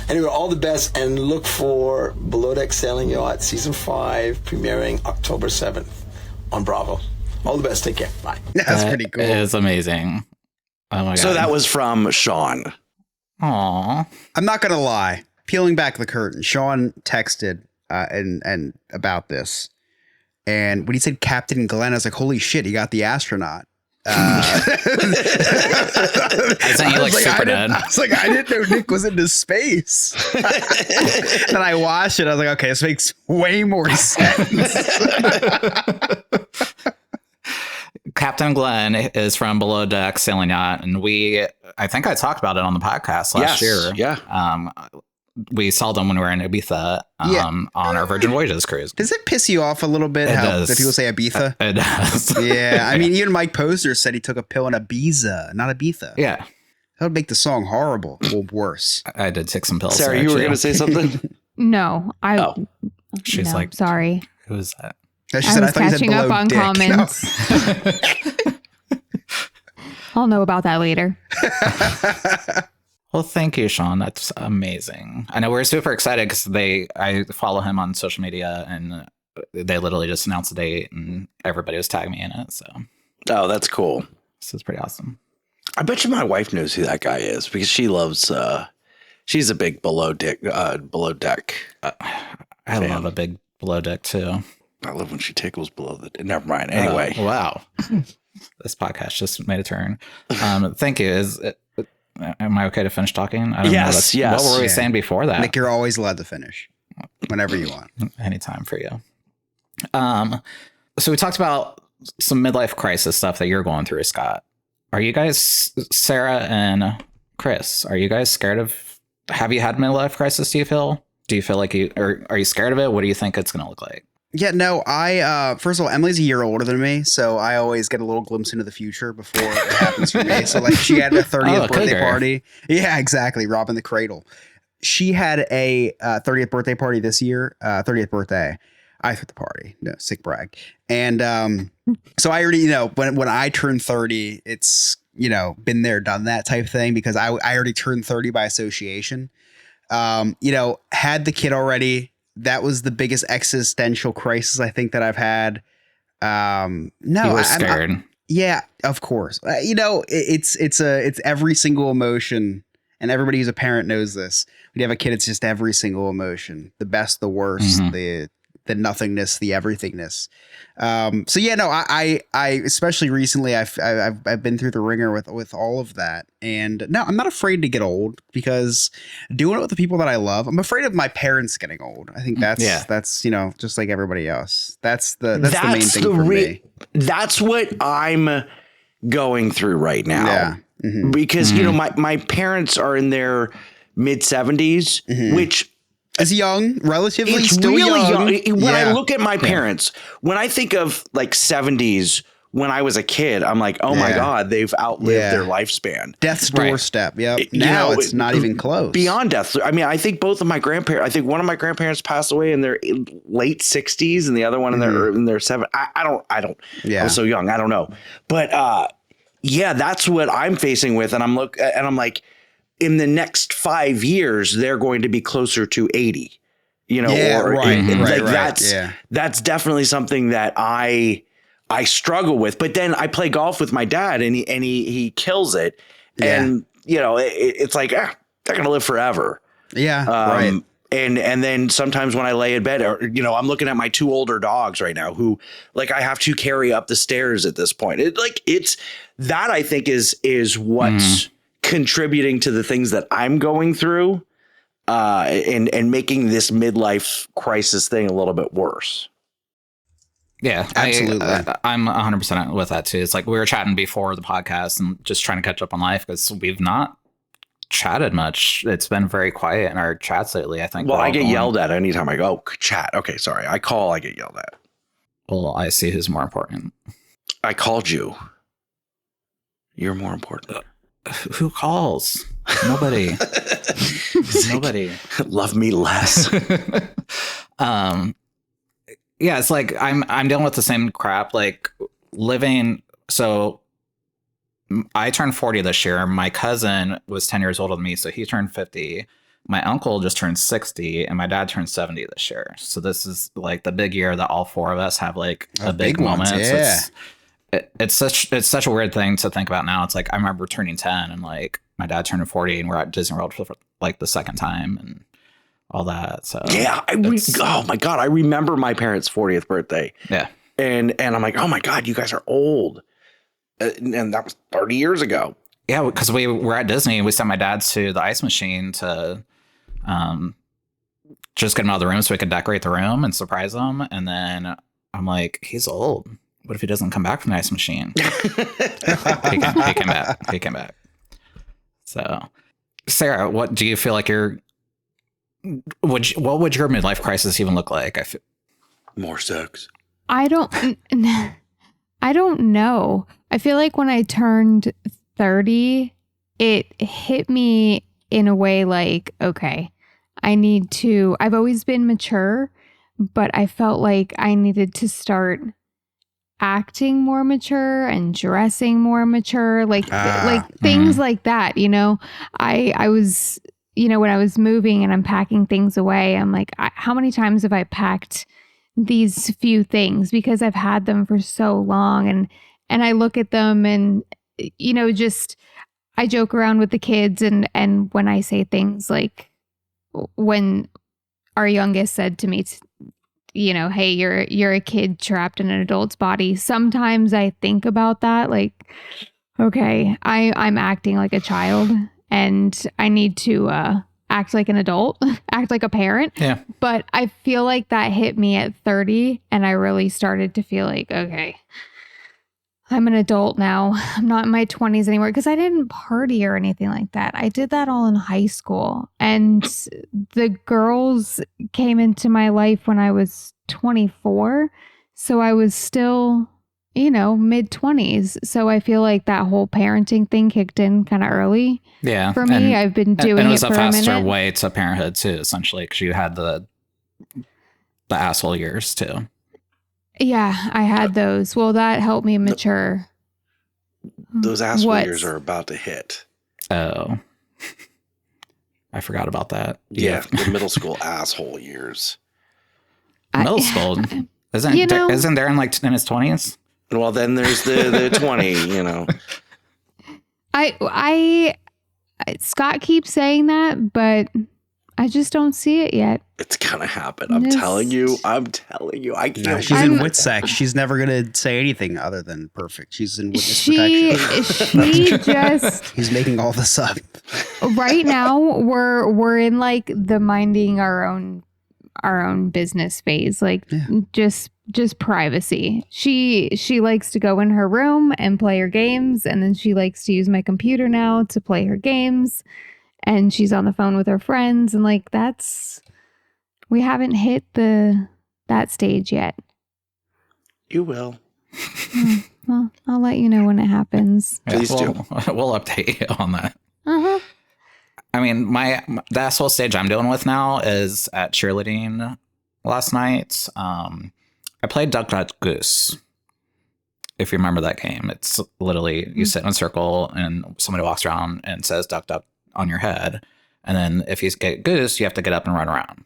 anyway, all the best, and look for Below Deck Sailing Yacht Season 5 premiering October 7th on Bravo. All the best. Take care. Bye. That's pretty cool. It's amazing. Oh my God. So that was from Sean. Aw. I'm not going to lie. Peeling back the curtain, Sean texted and about this. And when he said Captain Glenn, I was like, holy shit, he got the astronaut. I sent you Super Dad. I was like, I didn't know Nick was into space. Then I watched it. I was like, okay, this makes way more sense. Captain Glenn is from Below Deck Sailing Yacht, and I think I talked about it on the podcast last year. Yeah. We saw them when we were in Ibiza on our Virgin Voyages cruise. Does it piss you off a little bit that people say Ibiza? It does. Yeah. I mean, even Mike Posner said he took a pill in Ibiza, not Ibiza. Yeah. That would make the song horrible. Well, worse. I did take some pills. Sarah, you were going to say something? No, She's like, sorry. Who is that? She I said, was I thought you said catching up below on dick. comments. I'll know about that later. Well, thank you, Sean. That's amazing. I know we're super excited because I follow him on social media, and they literally just announced the date, and everybody was tagging me in it. So, oh, that's cool. This is pretty awesome. I bet you my wife knows who that guy is because she loves. She's a big below deck. I love a big below deck too. I love when she tickles below the. Never mind. Anyway, wow. This podcast just made a turn. Thank you. Am I okay to finish talking? I don't know. Yes. What were we saying before that? Nick, you're always allowed to finish whenever you want. Anytime for you. So we talked about some midlife crisis stuff that you're going through, Scott. Are you guys, Sarah and Chris, are you guys scared of? Have you had midlife crisis? Do you feel like are you scared of it? What do you think it's going to look like? Yeah, no, first of all, Emily's a year older than me, so I always get a little glimpse into the future before it happens for me. So like she had a 30th birthday party. Yeah, exactly. Robbing the cradle. She had a 30th birthday party this year, 30th birthday. I threw the party. No, sick brag. And so I already, when I turned 30, it's, been there, done that type thing because I already turned 30 by association. Had the kid already. That was the biggest existential crisis I think that I've had. No, you were scared. Yeah, of course. It's every single emotion, and everybody who's a parent knows this. When you have a kid, it's just every single emotion: the best, the worst, the nothingness, the everythingness. So yeah, no, I especially recently, I've been through the ringer with all of that, and no, I'm not afraid to get old because doing it with the people that I love. I'm afraid of my parents getting old. I think that's just like everybody else. That's the main thing for me. That's what I'm going through right now. Yeah. Mm-hmm. Because my parents are in their mid 70s, which. As young, relatively, it's still really young. When I look at my parents, when I think of like 70s, when I was a kid, I'm like, oh my God, they've outlived their lifespan. Death's doorstep. Yep. Now it's not even close. Beyond death. I mean, I think both of my grandparents. I think one of my grandparents passed away in their late 60s, and the other one in their 70s. I don't. Yeah. I was so young. I don't know. But that's what I'm facing with, and I'm like. in the next 5 years, they're going to be closer to 80, Yeah, right. That's definitely something that I struggle with. But then I play golf with my dad and he kills it. Yeah. And, it's like, they're going to live forever. Yeah. Right. And then sometimes when I lay in bed, or, I'm looking at my 2 older dogs right now who like I have to carry up the stairs at this point. It's that I think is what's contributing to the things that I'm going through and making this midlife crisis thing a little bit worse. Yeah, absolutely. I'm 100% with that too. It's like we were chatting before the podcast and just trying to catch up on life because we've not chatted much. It's been very quiet in our chats lately, I think. Well, I get yelled at anytime I go chat. Okay, sorry. I get yelled at. Well, I see who's more important. I called you. You're more important. Who calls? Nobody. Nobody. Love me less. Yeah, it's like I'm dealing with the same crap. Like living. So I turned 40 this year. My cousin was 10 years older than me, so he turned 50. My uncle just turned 60, and my dad turned 70 this year. So this is like the big year that all 4 of us have like a big moment. Yeah. It's such a weird thing to think about now. It's like I remember turning 10 and like my dad turning 40 and we're at Disney World for like the second time and all that. So yeah, oh my God, I remember my parents' 40th birthday. Yeah, and I'm like, oh my God, you guys are old, and that was 30 years ago. Yeah, because we were at Disney. We sent my dad to the ice machine to just get him out of the room so we could decorate the room and surprise him. And then I'm like, he's old. What if he doesn't come back from the ice machine? he came back. So, Sarah, what do you feel like what would your midlife crisis even look like? More sex. I don't know. I feel like when I turned 30, it hit me in a way like, okay, I've always been mature, but I felt like I needed to start acting more mature and dressing more mature, like things like that, I was, when I was moving and I'm packing things away, I'm like, how many times have I packed these few things because I've had them for so long, and I look at them and just I joke around with the kids, and when I say things like when our youngest said to me, hey, you're a kid trapped in an adult's body. Sometimes I think about that, like, okay, I'm acting like a child and I need to act like an adult, act like a parent. Yeah. But I feel like that hit me at 30 and I really started to feel like, okay, I'm an adult now. I'm not in my 20s anymore because I didn't party or anything like that. I did that all in high school. And the girls came into my life when I was 24. So I was still, mid 20s. So I feel like that whole parenting thing kicked in kind of early. Yeah. For me, I've been doing it was it for a faster a minute. way to parenthood too, essentially, because you had the asshole years too. Yeah, I had those. Well, that helped me mature. Those asshole years are about to hit. Oh. I forgot about that. Yeah, the middle school asshole years. Middle school? Isn't Darren like in his 20s? Well, then there's the 20, Scott keeps saying that, but I just don't see it yet. It's gonna happen. I'm telling you. I can't. No, she's in WITSEC. She's never gonna say anything other than perfect. She's in witness protection. He's making all this up. Right now, we're in like the minding our own business phase. Like just privacy. She likes to go in her room and play her games, and then she likes to use my computer now to play her games. And she's on the phone with her friends, and like we haven't hit that stage yet. You will. Well, I'll let you know when it happens. Please do. We'll update you on that. Uh-huh. I mean, the asshole stage I'm dealing with now is at cheerleading last night. I played Duck Duck Goose. If you remember that game, it's literally you sit in a circle and somebody walks around and says duck duck on your head. And then if you get goose, you have to get up and run around.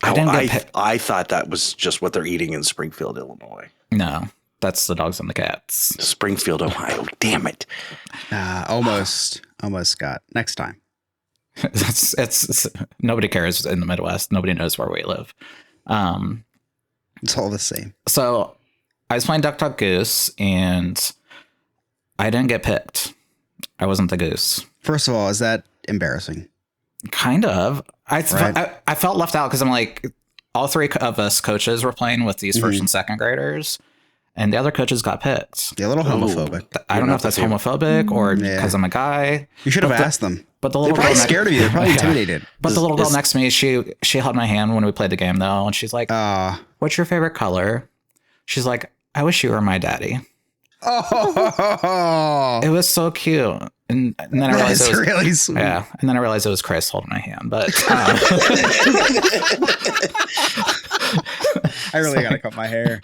I thought that was just what they're eating in Springfield, Illinois. No, that's the dogs and the cats. Springfield, Ohio. Damn it. Almost, Scott. Next time. It's nobody cares in the Midwest. Nobody knows where we live. It's all the same. So I was playing Duck Duck Goose, and I didn't get picked. I wasn't the goose. First of all, is that embarrassing? Kind of. I felt left out because I'm like, all three of us coaches were playing with these first and second graders, and the other coaches got picked. They're a little homophobic. I don't know if that's homophobic or because I'm a guy. You should have asked them. But the little They're probably girl scared of you. They're probably intimidated. But the little girl next to me, she held my hand when we played the game though, and she's like, "What's your favorite color?" She's like, "I wish you were my daddy." Oh, it was so cute. And then I realized it was really sweet. Yeah, and then I realized it was Chris holding my hand. But I really gotta cut my hair.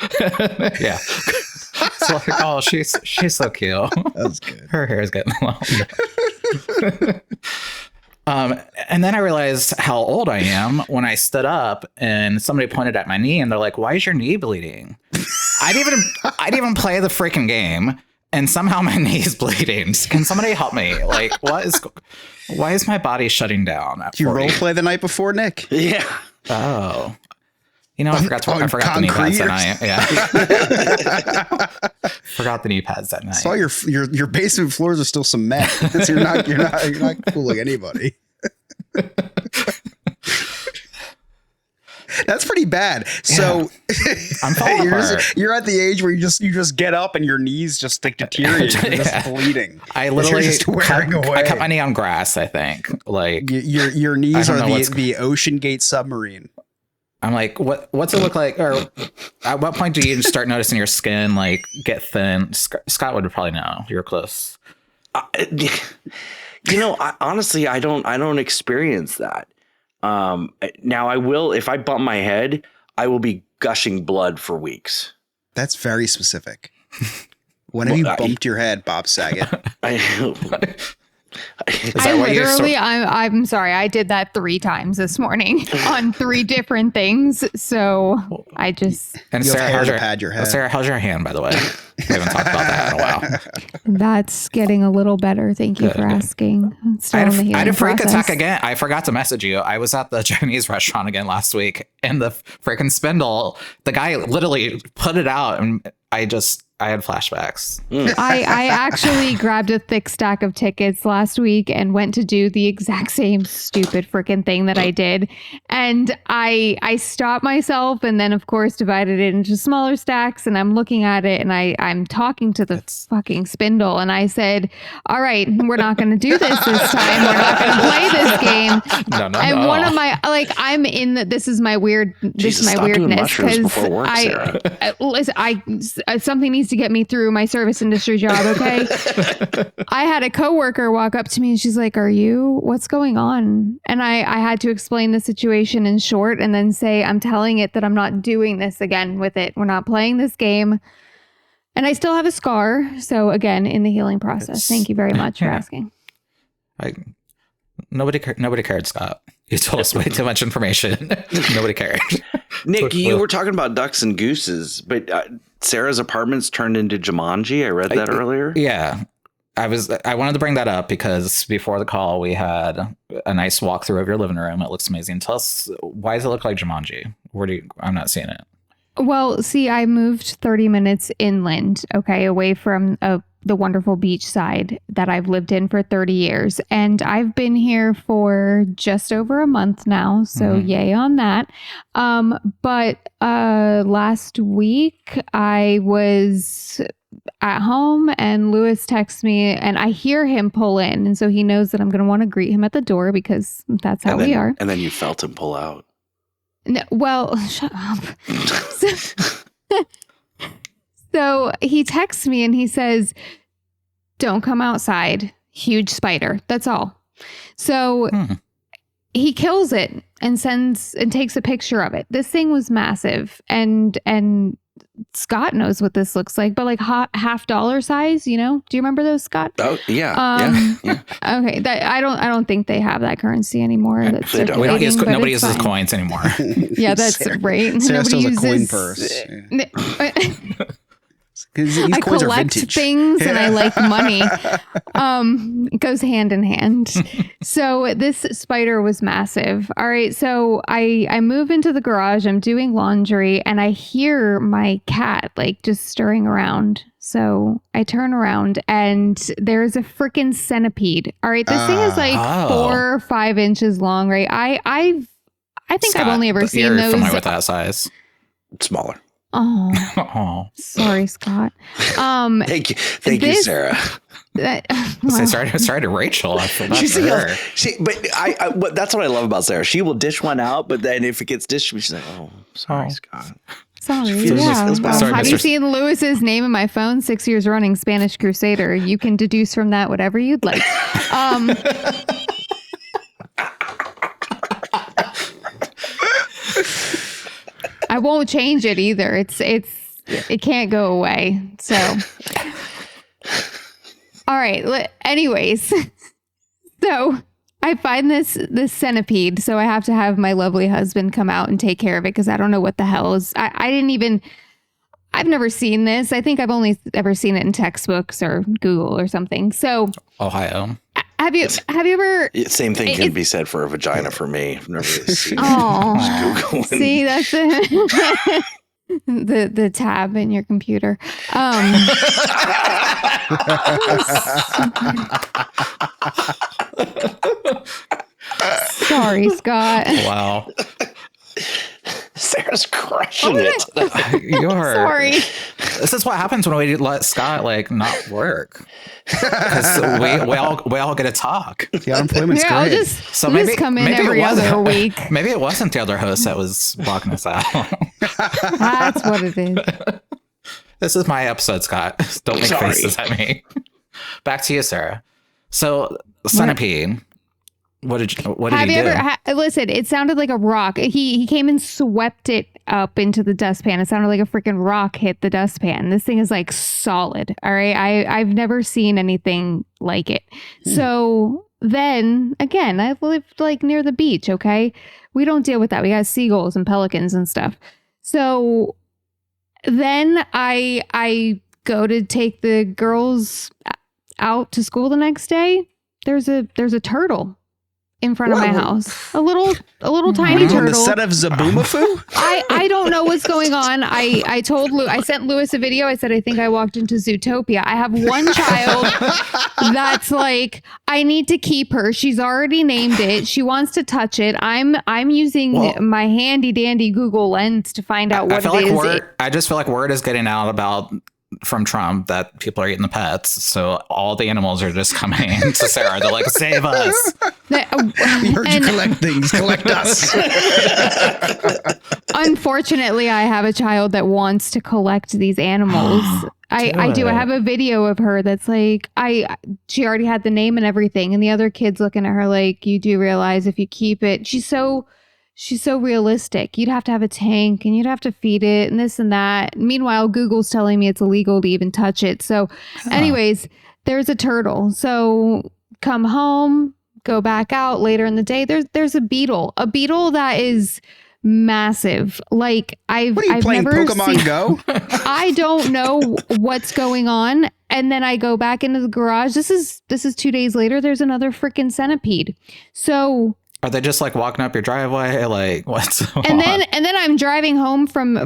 Yeah, it's like, oh, she's so cute. That's good. Her hair is getting long. And then I realized how old I am when I stood up and somebody pointed at my knee and they're like, "Why is your knee bleeding?" I didn't even play the freaking game, and somehow my knee is bleeding. Can somebody help me? Like, why is my body shutting down? Did you role play the night before, Nick? Yeah. Oh. You know, I forgot the knee pads that night. Yeah. Forgot the knee pads that night. Saw your basement floors are still cement. So you're not fooling anybody. That's pretty bad. So I'm falling apart. You're at the age where you just get up and your knees just like deteriorate. You're just bleeding. I literally just wearing away. I cut my knee on grass, I think. Like your knees are the Ocean Gate submarine. I'm like, what's it look like? Or at what point do you start noticing your skin like get thin? Scott would probably know. You're close. Honestly, I don't experience that. Now I will, if I bump my head, I will be gushing blood for weeks. That's very specific. When have you bumped your head, Bob Saget? I'm sorry. I did that 3 times this morning on 3 different things. So I just. And Sarah, how's your hand, by the way? We haven't talked about that in a while. That's getting a little better. Thank you for asking. I had a freak attack again. I forgot to message you. I was at the Chinese restaurant again last week, and the freaking spindle, the guy literally put it out, and I had flashbacks. I actually grabbed a thick stack of tickets last week and went to do the exact same stupid freaking thing that I did. And I stopped myself and then, of course, divided it into smaller stacks. And I'm looking at it and I'm talking to the fucking spindle. And I said, all right, we're not going to do this time. We're not going to play this game. No. One of my, I'm in this is my weird, weirdness. Because something needs to get me through my service industry job. Okay. I had a coworker walk up to me and she's like, what's going on? And I had to explain the situation in short and then say, I'm telling it that I'm not doing this again with it. We're not playing this game. And I still have a scar. So again, in the healing process. Thank you very much for asking. Nobody cared, Scott. You told us way too much information. Nobody cared. Nick, you were talking about ducks and gooses, but Sarah's apartment's turned into Jumanji. I read that earlier. Yeah. I wanted to bring that up because before the call, we had a nice walkthrough of your living room. It looks amazing. Tell us, why does it look like Jumanji? I'm not seeing it. Well, see, I moved 30 minutes inland, away from the wonderful beach side that I've lived in for 30 years. And I've been here for just over a month now. So yay on that. But last week I was at home and Lewis texts me and I hear him pull in. And so he knows that I'm going to want to greet him at the door because that's how we are. And then you felt him pull out. No, well, shut up. So he texts me and he says, don't come outside. Huge spider. That's all. So he kills it and takes a picture of it. This thing was massive. And Scott knows what this looks like, but like half dollar size, you know? Do you remember those, Scott? Oh yeah. Okay. I don't think they have that currency anymore. That's They don't. Nobody uses coins anymore. Yeah, that's right. Sarah Nobody still has a coin uses purse. I collect things and I like money. It goes hand in hand. So this spider was massive. All right. So I move into the garage. I'm doing laundry and I hear my cat like just stirring around. So I turn around and there's a freaking centipede. All right. This thing is like 4 or 5 inches long, right? I think Scott, I've only ever seen you're those. familiar with that size. Smaller. Oh, sorry, Scott. Thank you, Sarah. Sorry to Rachel. I feel bad She's for her. but that's what I love about Sarah. She will dish one out, but then if it gets dished, she's like, "Oh, sorry, Scott." Sorry. feels- Yeah. feels bad. Sorry, Have you Mr. seen Lewis's name in my phone? 6 years running, Spanish Crusader. You can deduce from that whatever you'd like. I won't change it either. It can't go away. So, all right. Anyways, so I find this centipede. So I have to have my lovely husband come out and take care of it because I don't know what the hell is. I've never seen this. I think I've only ever seen it in textbooks or Google or something. So Ohio. have you ever? Same thing can be said for a vagina for me. I've never really seen it. Oh, Just Googling. see, that's the tab in your computer. Sorry, Scott. Wow. Sarah's crushing it. You are. Sorry. This is what happens when we let Scott not work. Because we all get to talk. The unemployment's Yeah, I'll great. just come in maybe it every wasn't- other week. Maybe it wasn't the other host that was blocking us out. That's what it is. This is my episode, Scott. Don't make Sorry. faces at me. Back to you, Sarah. So, centipede. What did you Have you do? ever listen? It sounded like a rock. He came and swept it up into the dustpan. It sounded like a freaking rock hit the dustpan. This thing is like solid. All right, I've never seen anything like it. So then again, I lived like near the beach. Okay, we don't deal with that. We got seagulls and pelicans and stuff. So then I go to take the girls out to school the next day. There's a turtle in front of my house. A little tiny turtle. On the set of Zaboomafoo? I don't know what's going on. I told I sent Lewis a video. I said, I think I walked into Zootopia. I have one child that's like, I need to keep her. She's already named it. She wants to touch it. I'm using my handy dandy Google Lens to find out what it is. I just feel like word is getting out about from Trump that people are eating the pets, so all the animals are just coming to Sarah. They're like, "Save us!" We heard you collect things. Collect us. Unfortunately, I have a child that wants to collect these animals. I do. I have a video of her that's like, she already had the name and everything, and the other kid's looking at her like, you do realize if you keep it, she's so realistic. You'd have to have a tank and you'd have to feed it and this and that. Meanwhile, Google's telling me it's illegal to even touch it. So anyways, there's a turtle. So come home, go back out later in the day. There's a beetle that is massive. Like I've playing never Pokemon seen, Go? I don't know what's going on. And then I go back into the garage. This is 2 days later. There's another freaking centipede. So Are they just like walking up your driveway? Like what's and then I'm driving home from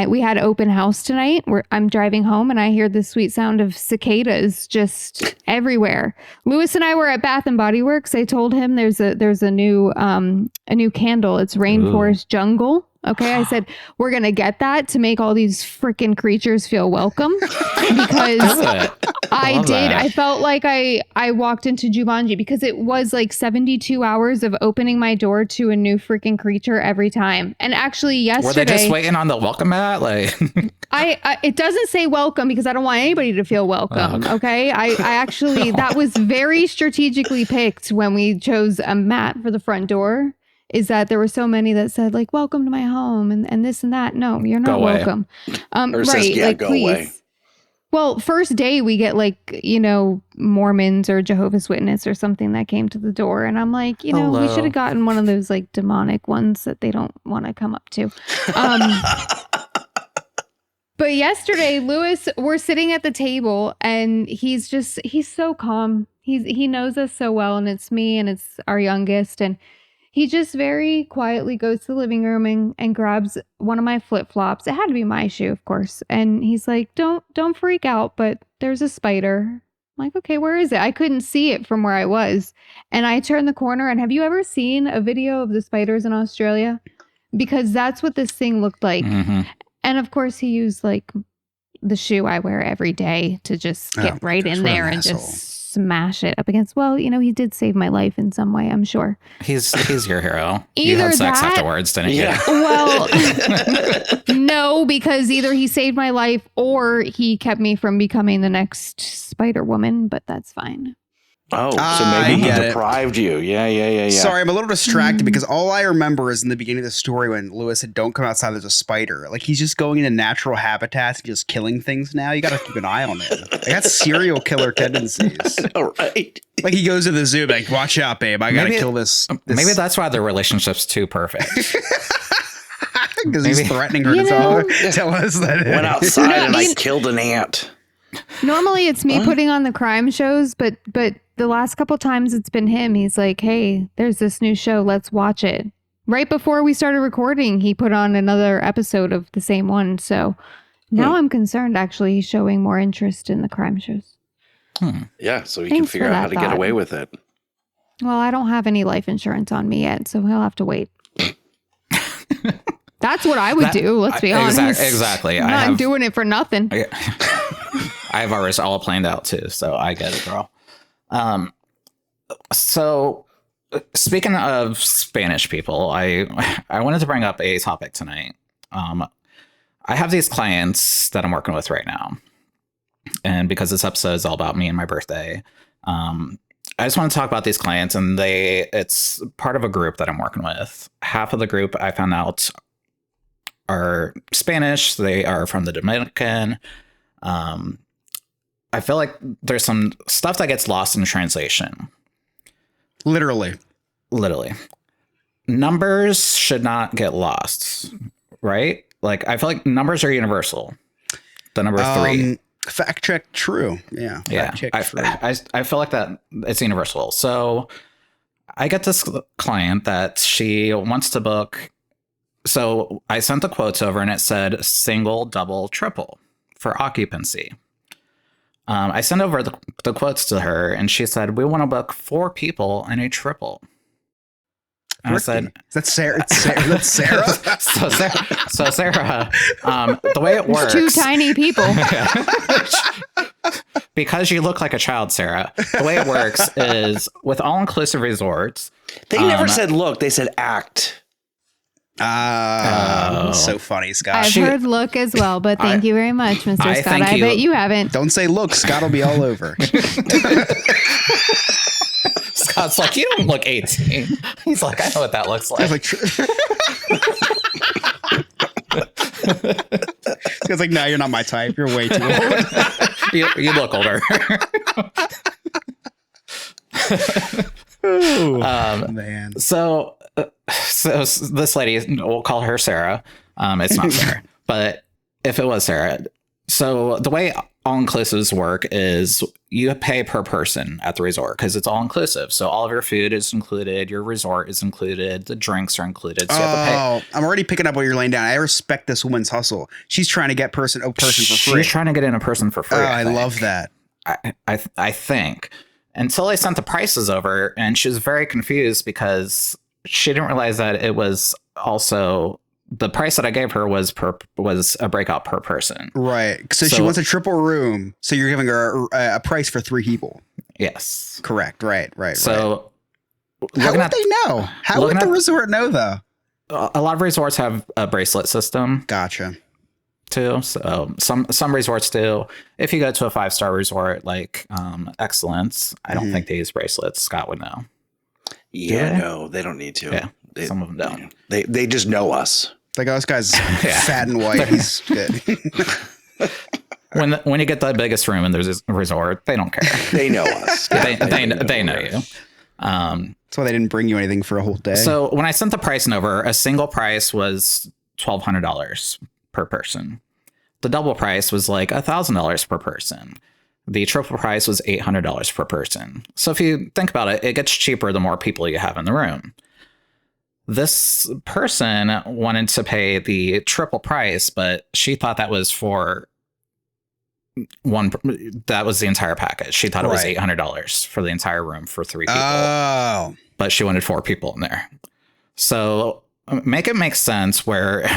we had open house tonight where I'm driving home and I hear the sweet sound of cicadas just everywhere. Lewis and I were at Bath and Body Works. I told him there's a new candle. It's Rainforest Jungle. Okay, I said we're gonna get that to make all these freaking creatures feel welcome because I did. I felt like I walked into Jumanji because it was like 72 hours of opening my door to a new freaking creature every time. And actually, yesterday were they just waiting on the welcome mat? Like I it doesn't say welcome because I don't want anybody to feel welcome. Okay, I actually that was very strategically picked when we chose a mat for the front door. is that there were so many that said like, welcome to my home and this and that. No, you're not welcome. Or says, right. yeah, Like, go please. away. Well, first day we get like, Mormons or Jehovah's Witness or something that came to the door. And I'm like, we should have gotten one of those like demonic ones that they don't want to come up to. But yesterday, Lewis, we're sitting at the table and he's so calm. He knows us so well, and it's me and it's our youngest. And he just very quietly goes to the living room and grabs one of my flip-flops. It had to be my shoe, of course. And he's like, don't freak out, but there's a spider. I'm like, okay, where is it? I couldn't see it from where I was. And I turned the corner, and have you ever seen a video of the spiders in Australia? Because that's what this thing looked like. Mm-hmm. And of course, he used like the shoe I wear every day to just get right in there and just smash it up against. Well, he did save my life in some way, I'm sure. He's your hero. Either you had sex that, afterwards, didn't you? Well, no, because either he saved my life or he kept me from becoming the next Spider Woman, but that's fine. Oh, so maybe he deprived you. Yeah. Sorry, I'm a little distracted because all I remember is in the beginning of the story when Lewis said, don't come outside, there's a spider. Like, he's just going into natural habitats and just killing things now. You got to keep an eye on him. Like, that's serial killer tendencies. All right. Like, he goes to the zoo, like, watch out, babe. I got to kill this. Maybe that's why their relationship's too perfect. Because he's threatening her to tell us that. Went outside and I killed an ant. Normally it's me putting on the crime shows, but the last couple times it's been him. He's like, hey, there's this new show. Let's watch it. Right before we started recording, he put on another episode of the same one. So now I'm concerned, actually, he's showing more interest in the crime shows. Yeah, so he can figure out how to get away with it. Well, I don't have any life insurance on me yet, so he'll have to wait. That's what I would do, let's be honest. Exactly. I'm not doing it for nothing. I have ours all planned out too, so I get it, girl. So speaking of Spanish people, I wanted to bring up a topic tonight. I have these clients that I'm working with right now, and because this episode is all about me and my birthday, I just want to talk about these clients, and it's part of a group that I'm working with. Half of the group I found out are Spanish. They are from the Dominican. I feel like there's some stuff that gets lost in translation. Literally. Numbers should not get lost, right? Like, I feel like numbers are universal. The number 3. Fact check true. Yeah. Fact check true. I feel like that it's universal. So I get this client that she wants to book. So I sent the quotes over and it said single, double, triple for occupancy. I sent over the quotes to her and she said, we want to book 4 people and a triple. And I said, that's Sarah. That's Sarah. So Sarah, the way it works. 2 tiny people. Because you look like a child, Sarah. The way it works is with all-inclusive resorts. They never said look, they said act. So funny, Scott. I've heard look as well, but thank you very much, Mr. Scott. I bet you haven't. Don't say look. Scott will be all over. Scott's like, you don't look 18. He's like, I know what that looks like. It's like, no, you're not my type. You're way too old. You look older. Man. So this lady, we'll call her Sarah. It's not Sarah, but if it was Sarah. So the way all-inclusives work is you pay per person at the resort because it's all-inclusive. So all of your food is included, your resort is included, the drinks are included. So you have to pay. I'm already picking up what you're laying down. I respect this woman's hustle. She's trying to get a person for free. She's trying to get in a person for free. I love that. I think. Until I sent the prices over, and she was very confused because she didn't realize that it was also the price that I gave her was a breakout per person. Right. So she wants a triple room. So you're giving her a price for 3 people. Yes. Correct. Right. So how would they know? How would the resort know, though? A lot of resorts have a bracelet system. Gotcha. Too. So some resorts do. If you go to a 5-star resort like Excellence, I don't think they use bracelets. Scott would know. Yeah, no, they don't need to. Yeah. Some of them don't. They just know us. Like, oh, this guy's fat and white. He's good. When you get the biggest room in the resort, they don't care. They know us. they know you. That's why they didn't bring you anything for a whole day. So when I sent the pricing over, a single price was $1,200 per person. The double price was like $1,000 per person. The triple price was $800 per person. So if you think about it, it gets cheaper the more people you have in the room. This person wanted to pay the triple price, but she thought that was for that was the entire package. She thought it was $800 for the entire room for 3 people. Oh. But she wanted 4 people in there. So make it make sense where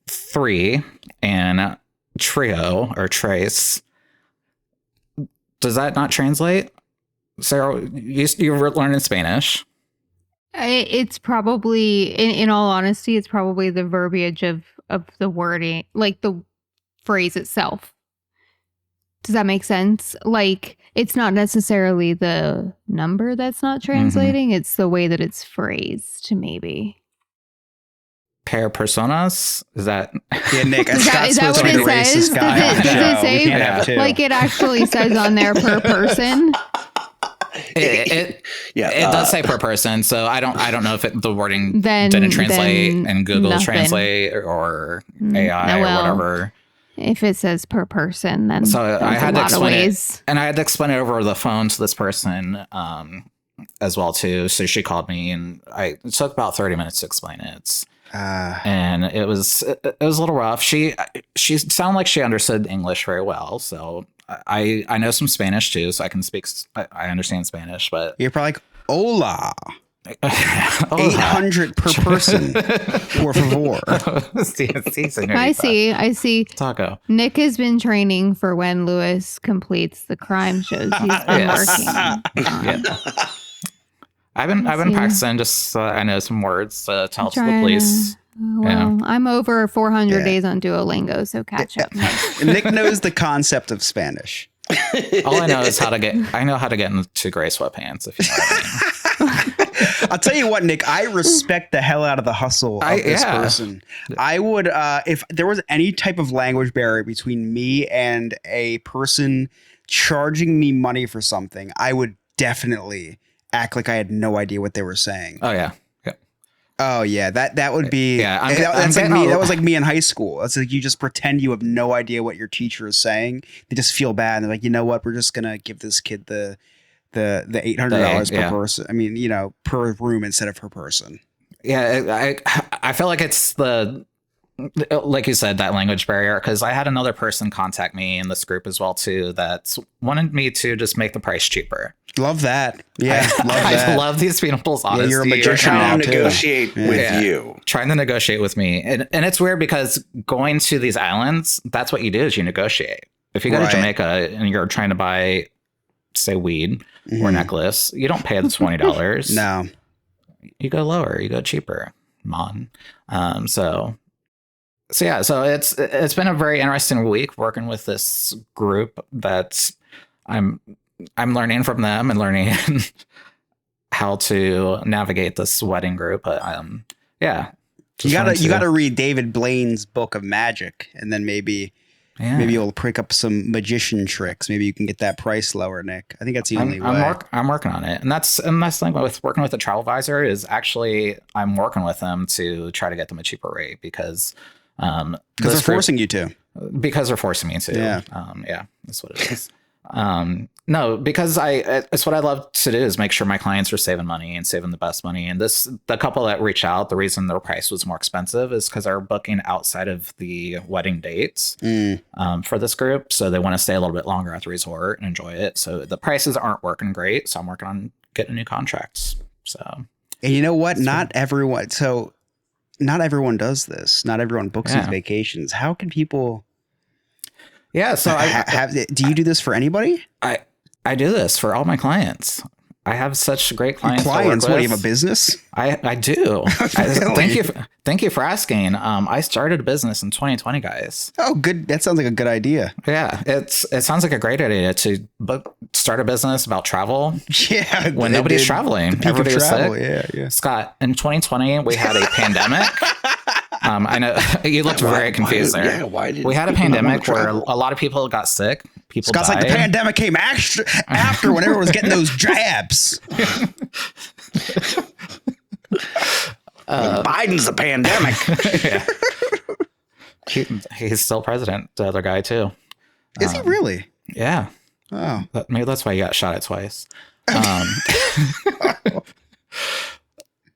3 and trio or trace. Does that not translate? Sarah, you were learning Spanish. It's probably, in all honesty, it's probably the verbiage of the wording, like the phrase itself. Does that make sense? Like, it's not necessarily the number that's not translating. It's the way that it's phrased, maybe. Per personas? Is that? Yeah, Nick. Is that what it says? Does it say, like it actually says on there per person? It does say per person, so I don't know if the wording didn't translate and Google nothing. Translate or AI or whatever. If it says per person, then so I had to explain it, and I had to explain it over the phone to this person as well too. So she called me, and it took about 30 minutes to explain it. And it was a little rough. She sounded like she understood English very well, so I know some Spanish too, so I can speak. I understand Spanish, but you're probably like, hola. 800 per person. Por favor. I see. Taco. Nick has been training for when Lewis completes the crime shows. He's been working. I've been practicing. Just I know some words to tell to the police. I'm over 400 days on Duolingo, so catch up. Nick knows the concept of Spanish. All I know is how to get into gray sweatpants, if you know what I mean. I'll tell you what, Nick, I respect the hell out of the hustle of this person. I would, if there was any type of language barrier between me and a person charging me money for something, I would definitely act like I had no idea what they were saying. Oh yeah. Oh yeah, that would be that's like me. That was like me in high school. It's like you just pretend you have no idea what your teacher is saying. They just feel bad, and they're like, you know what? We're just gonna give this kid the $800 per person. I mean, per room instead of per person. Yeah, I feel like it's like you said, that language barrier, because I had another person contact me in this group as well too that wanted me to just make the price cheaper. Love that. Yeah, I love these people's honesty. Yeah, you're a magician now too. Negotiate with you. Trying to negotiate with me. And it's weird because going to these islands, that's what you do is you negotiate. If you go to Jamaica and you're trying to buy, say, weed or necklace, you don't pay the $20. No. You go lower, you go cheaper. So it's been a very interesting week working with this group that I'm learning from them and learning how to navigate this wedding group. But you gotta read David Blaine's Book of Magic, and then maybe you'll pick up some magician tricks. Maybe you can get that price lower, Nick. I think that's the only way. I'm working on it, and that's the thing with working with a travel advisor is actually I'm working with them to try to get them a cheaper rate because they're forcing you to. Because they're forcing me to. Yeah, that's what it is. No, because it's what I love to do is make sure my clients are saving money and saving the best money. And the couple that reached out, the reason their price was more expensive is because they're booking outside of the wedding dates for this group. So they want to stay a little bit longer at the resort and enjoy it. So the prices aren't working great. So I'm working on getting new contracts. So, and you know what? Not everyone does this. Not everyone books these vacations. How can people? Yeah. So do you do this for anybody? I do this for all my clients. I have such great clients. Clients? What, do you have a business? I do. Really? Thank you for asking. I started a business in 2020, guys. Oh, good. That sounds like a good idea. Yeah, it sounds like a great idea to start a business about travel. Yeah, when nobody's traveling, everybody was sick. Yeah. Scott, in 2020, we had a pandemic. I know you looked very confused there. Why did we had a pandemic where a lot of people got sick. People Scott's died. like, the pandemic came after when everyone was getting those jabs. Biden's the pandemic. He's still president. The other guy too. Is he really? Yeah. Oh, Maybe that's why he got shot at twice.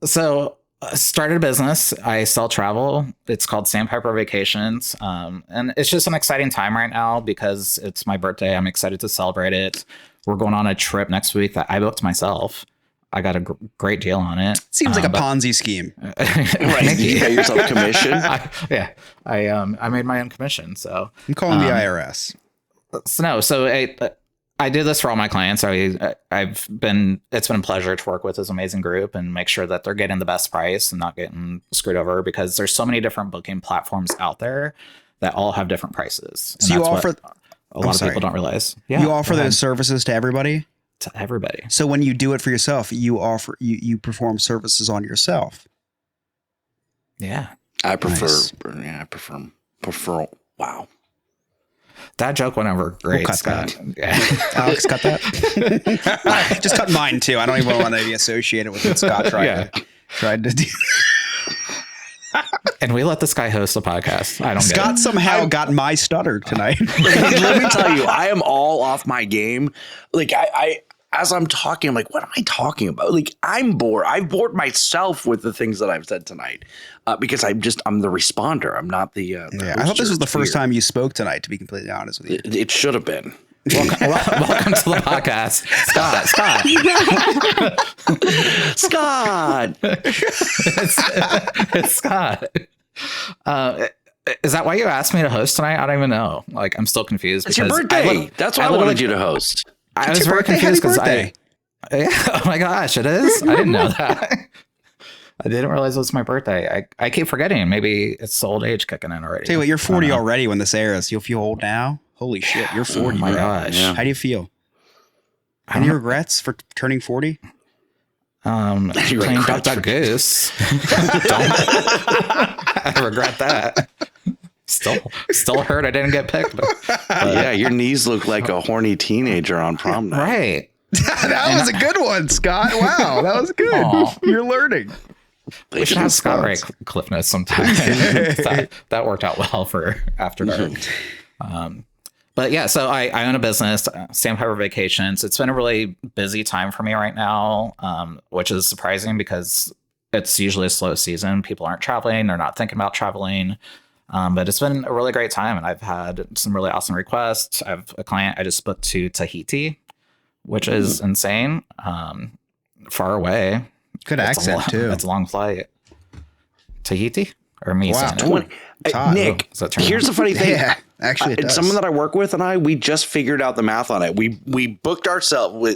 So started a business. I sell travel. It's called Sandpiper Vacations. And it's just an exciting time right now because it's my birthday. I'm excited to celebrate it. We're going on a trip next week that I booked myself. I got a great deal on it. Seems like a Ponzi scheme. Right. You got yourself commission. I made my own commission. So I'm calling the IRS. I do this for all my clients. It's been a pleasure to work with this amazing group and make sure that they're getting the best price and not getting screwed over because there's so many different booking platforms out there that all have different prices. So you offer a lot of people don't realize. Yeah, you offer those services to everybody? To everybody. So when you do it for yourself, you perform services on yourself. Yeah. I prefer. Nice. Yeah, I prefer. Wow. That joke went over great. We'll cut Scott. that. Yeah. Alex, cut that. Just cut mine too. I don't even want to be associated with what Scott tried to do. And we let this guy host a podcast. I don't Scott get it. somehow got my stutter tonight. Let me tell you, I am all off my game. Like I as I'm talking, I'm like, what am I talking about? Like, I'm bored. I've bored myself with the things that I've said tonight because I'm the responder. I'm not the I thought this was the first time you spoke tonight, to be completely honest with you. It should have been. Welcome to the podcast, Scott. It's Scott. Is that why you asked me to host tonight? I don't even know. Like, I'm still confused. It's your birthday. That's why I wanted you to host. I was very confused because oh my gosh, it is. I didn't know that. I didn't realize it was my birthday. I keep forgetting. Maybe it's the old age kicking in already. Tell you what, you're 40 already when this airs. You'll feel old now. Holy shit, you're 40. Oh my gosh. How do you feel? Any regrets for turning 40? Playing Duck Goose. I regret that. Still hurt I didn't get picked. Yeah, your knees look like a horny teenager on prom night. Right. That was a good one, Scott. Wow, that was good. Aw. You're learning. We should have Scott write Cliff Notes sometime. that worked out well for After Dark. But yeah, so I own a business, Sandpiper Vacations. It's been a really busy time for me right now, which is surprising because it's usually a slow season. People aren't traveling. They're not thinking about traveling. But it's been a really great time. And I've had some really awesome requests. I have a client I just booked to Tahiti, which is insane. Far away. Good accent, too. It's a long flight. Tahiti? Or me saying it? Nick, here's the funny thing. Yeah, actually, it does. Someone that I work with and we just figured out the math on it. We booked ourselves.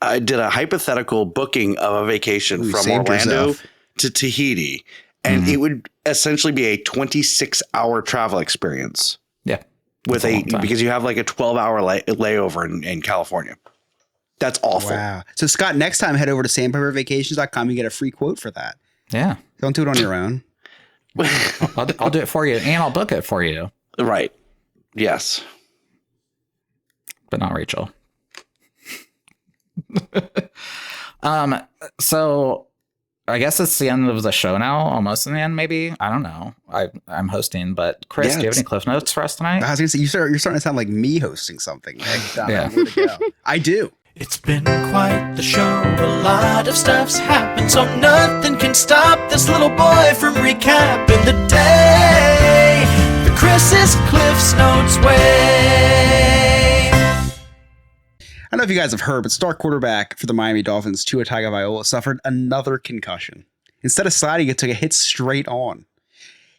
I did a hypothetical booking of a vacation from Orlando to Tahiti, and it would essentially be a 26-hour travel experience. Yeah, with because you have like a 12-hour layover in California. That's awful. Wow. So Scott, next time head over to sandpipervacations.com. You get a free quote for that. Yeah. Don't do it on your own. I'll do it for you, and I'll book it for you. Right. Yes. But not Rachel. So I guess it's the end of the show now, almost in the end, maybe. I don't know. I'm hosting, but Chris, do you have any Cliff Notes for us tonight? I was gonna say you're starting to sound like me hosting something. Yeah. I do. It's been quite the show. A lot of stuff's happened, so nothing can stop this little boy from recapping the day the Chris's Cliff's Notes way. I don't know if you guys have heard, but star quarterback for the Miami Dolphins, Tua Tagovailoa, suffered another concussion. Instead of sliding, it took a hit straight on.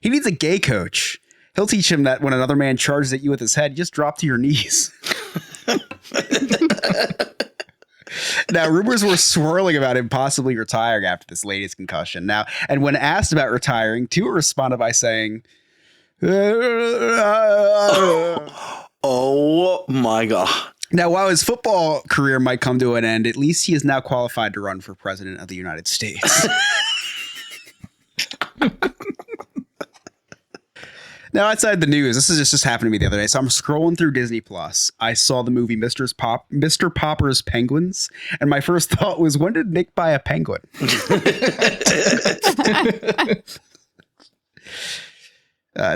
He needs a gay coach. He'll teach him that when another man charges at you with his head, you just drop to your knees. Now, rumors were swirling about him possibly retiring after this latest concussion. Now, and when asked about retiring, Tua responded by saying, "Oh my God." Now, while his football career might come to an end, at least he is now qualified to run for president of the United States. Now, outside the news, this is just happened to me the other day. So I'm scrolling through Disney Plus. I saw the movie Mr. Popper's Penguins, and my first thought was, when did Nick buy a penguin?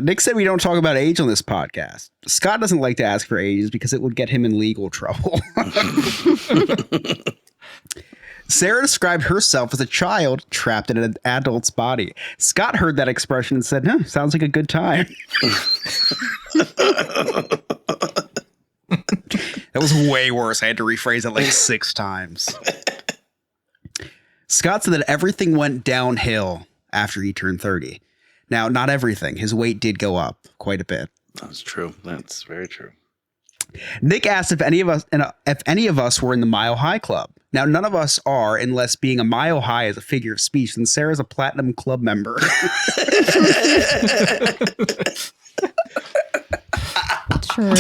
Nick said we don't talk about age on this podcast. Scott doesn't like to ask for ages because it would get him in legal trouble. Sarah described herself as a child trapped in an adult's body. Scott heard that expression and said, sounds like a good time. That was way worse. I had to rephrase it like 6 times. Scott said that everything went downhill after he turned 30. Now, not everything. His weight did go up quite a bit. That's true. That's very true. Nick asked if any of us were in the Mile High Club. Now, none of us are, unless being a mile high is a figure of speech, and Sarah's a platinum club member. True.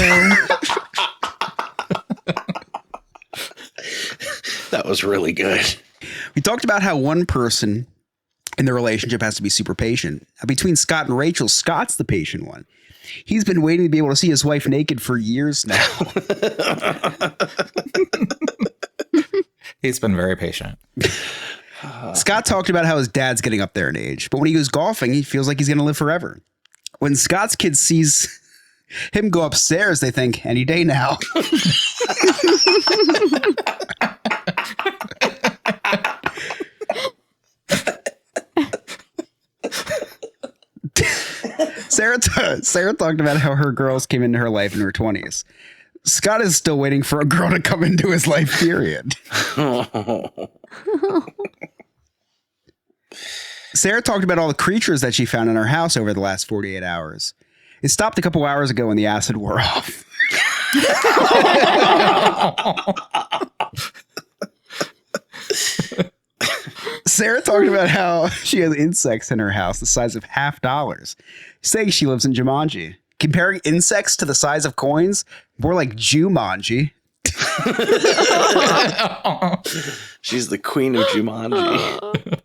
That was really good. We talked about how one person in the relationship has to be super patient. Between Scott and Rachel, Scott's the patient one. He's been waiting to be able to see his wife naked for years now. He's been very patient. Scott talked about how his dad's getting up there in age, but when he goes golfing, he feels like he's going to live forever. When Scott's kid sees him go upstairs, they think, any day now. Sarah talked about how her girls came into her life in her 20s. Scott is still waiting for a girl to come into his life, period. Sarah talked about all the creatures that she found in her house over the last 48 hours. It stopped a couple hours ago when the acid wore off. Sarah talked about how she has insects in her house the size of $50, saying she lives in Jumanji. Comparing insects to the size of coins, more like Jumanji. She's the queen of Jumanji.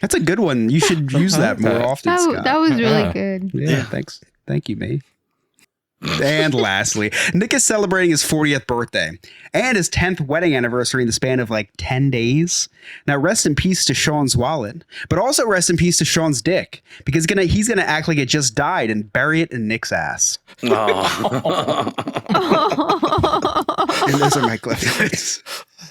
That's a good one. You should use that more often, Scott. That was really good. Yeah, thanks. Thank you, mate. And lastly, Nick is celebrating his 40th birthday and his 10th wedding anniversary in the span of like 10 days. Now, rest in peace to Sean's wallet, but also rest in peace to Sean's dick, because he's gonna act like it just died and bury it in Nick's ass. Oh. And those are my clips.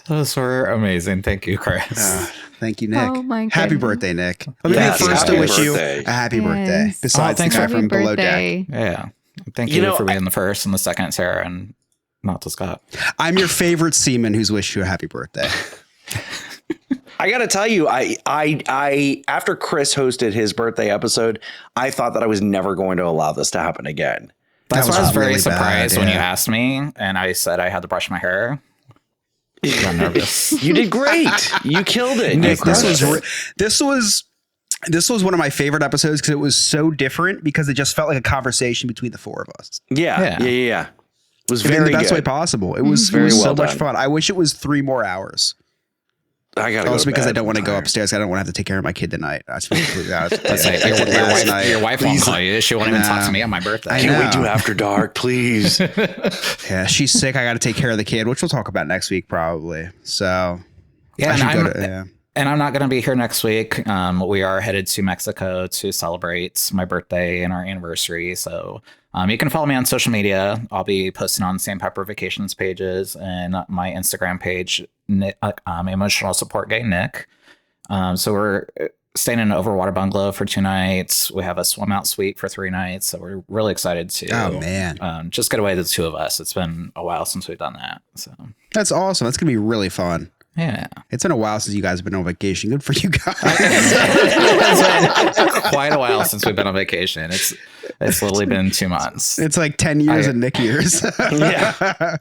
Those were amazing. Thank you, Chris. Thank you, Nick. Oh my Happy goodness. birthday, Nick. Let me Yes, be the first to happy wish you birthday. a happy birthday. Yes. Besides thanks the guy for- from Happy Below Deck. birthday. Yeah. Thank You you know, for being the first and the second, Sarah, and not to Scott. I'm your favorite seaman who's wished you a happy birthday. I got to tell you, I after Chris hosted his birthday episode, I thought that I was never going to allow this to happen again. That's That why I was was very really surprised bad, when you yeah. asked me and I said I had to brush my hair. I'm nervous. You did great. You killed it. Nick, You this crushed was it. this was one of my favorite episodes because it was so different, because it just felt like a conversation between the four of us. Yeah. It was In very the best good. way possible. It was Very so well much done. fun. I wish it was 3 more hours. I gotta Also go because to I bed. don't want to go I'm upstairs. I don't want to have to take care of my kid tonight. That's completely honest. Let's say, your wife won't call you. She won't even talk to me on my birthday. I Can't know. wait to after dark, please. Yeah, she's sick. I got to take care of the kid, which we'll talk about next week probably. So Yeah, I and should I'm, go to, yeah. and I'm not going to be here next week. We are headed to Mexico to celebrate my birthday and our anniversary. So you can follow me on social media. I'll be posting on Sandpiper Vacations pages and my Instagram page, Nick, Emotional Support Gay Nick. So we're staying in an overwater bungalow for 2 nights. We have a swim out suite for 3 nights. So we're really excited to just get away the 2 of us. It's been a while since we've done that. So That's awesome. That's going to be really fun. yeah. It's been a while since you guys have been on vacation. Good for you guys. It's been quite a while since we've been on vacation. It's literally been 2 months. It's like 10 years and Nick years. Yeah.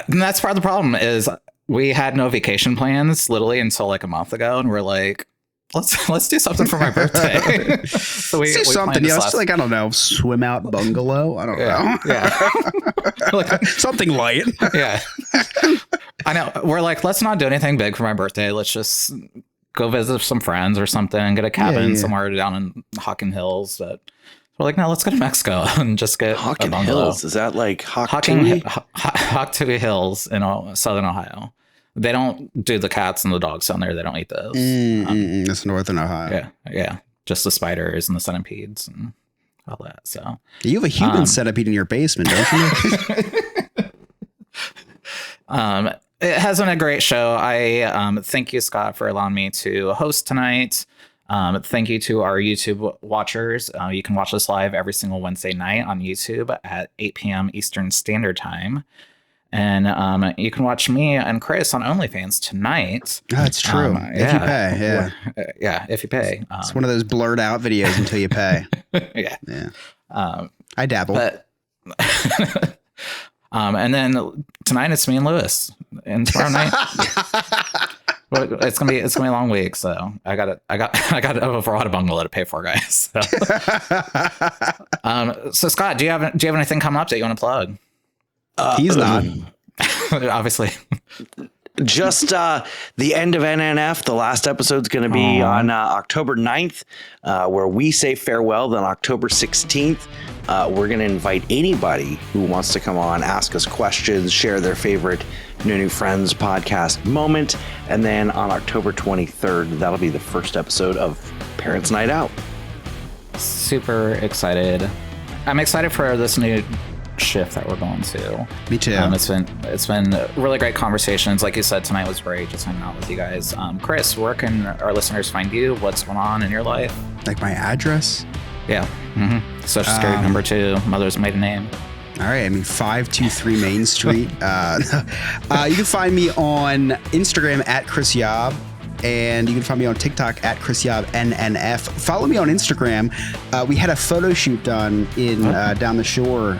And that's part of the problem is we had no vacation plans literally until like a month ago, and we're like, let's do something for my birthday. So let's do something. Yeah, let's like, I don't know, swim out bungalow. I don't know. Yeah. Like, something light. Yeah. I know. We're like, let's not do anything big for my birthday. Let's just go visit some friends or something and get a cabin somewhere down in Hocking Hills. But we're like, no, let's go to Mexico and just get Hocking a bungalow. Hills. Is that like Hocktucky Hills in southern Ohio? They don't do the cats and the dogs down there. They don't eat those. That's northern Ohio. Yeah. Just the spiders and the centipedes and all that. So you have a human centipede in your basement, don't you? It has been a great show. I thank you, Scott, for allowing me to host tonight. Thank you to our YouTube watchers. You can watch this live every single Wednesday night on YouTube at 8 p.m. Eastern Standard Time. And you can watch me and Chris on OnlyFans tonight. That's true. If you pay, if you pay. It's one of those blurred out videos until you pay. Yeah. I dabble. But, and then tonight it's me and Lewis, and tomorrow night it's gonna be a long week. So I got a bungalow to pay for, guys. So Scott, do you have anything coming up that you want to plug? He's not. Obviously. Just the end of NNF. The last episode's going to be on October 9th, where we say farewell. Then October 16th, we're going to invite anybody who wants to come on, ask us questions, share their favorite New Friends podcast moment. And then on October 23rd, that'll be the first episode of Parents Night Out. Super excited. I'm excited for this new shift that we're going to. Me too. It's been really great conversations. Like you said, tonight was great just hanging out with you guys. Chris, where can our listeners find you? What's going on in your life? Like my address? Yeah. Social security number 2, mother's maiden name. All right. 523 Main Street. You can find me on Instagram at Chris Yob. And you can find me on TikTok at Chris Yob NNF. Follow me on Instagram. We had a photo shoot done in down the shore.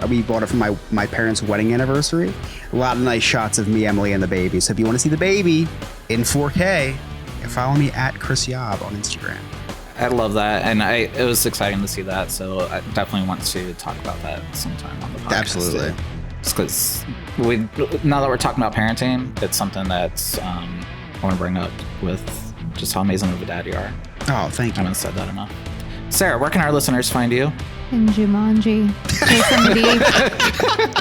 We bought it for my parents' wedding anniversary. A lot of nice shots of me, Emily, and the baby. So if you want to see the baby in 4K, follow me at Chris Yob on Instagram. I love that, and it was exciting to see that. So I definitely want to talk about that sometime on the podcast. Absolutely. Because now that we're talking about parenting, it's something that's I want to bring up with just how amazing of a dad you are. Oh, thank you. I haven't said that enough. Sarah, where can our listeners find you? In Jumanji. Hey, somebody,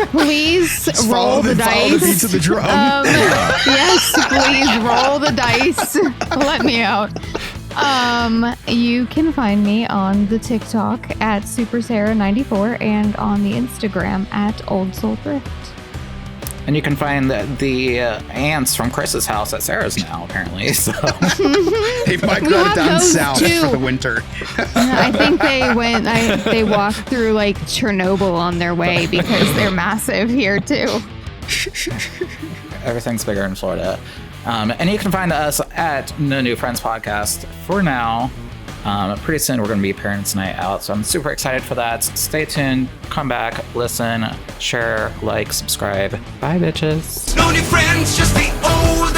please just roll the dice. Follow the beats of the drum. Yes, please roll the dice. Let me out. You can find me on the TikTok at SuperSarah94 and on the Instagram at Old Soul Thrift. And you can find the ants from Chris's house at Sarah's now, apparently. So they might go down south for the winter. I think they walked through like Chernobyl on their way because they're massive here too. Everything's bigger in Florida. And you can find us at No New Friends Podcast. For now, pretty soon we're going to be Parents Night Out, so I'm super excited for that. Stay tuned, come back, listen, share, like, subscribe. Bye, bitches. No new friends, just the old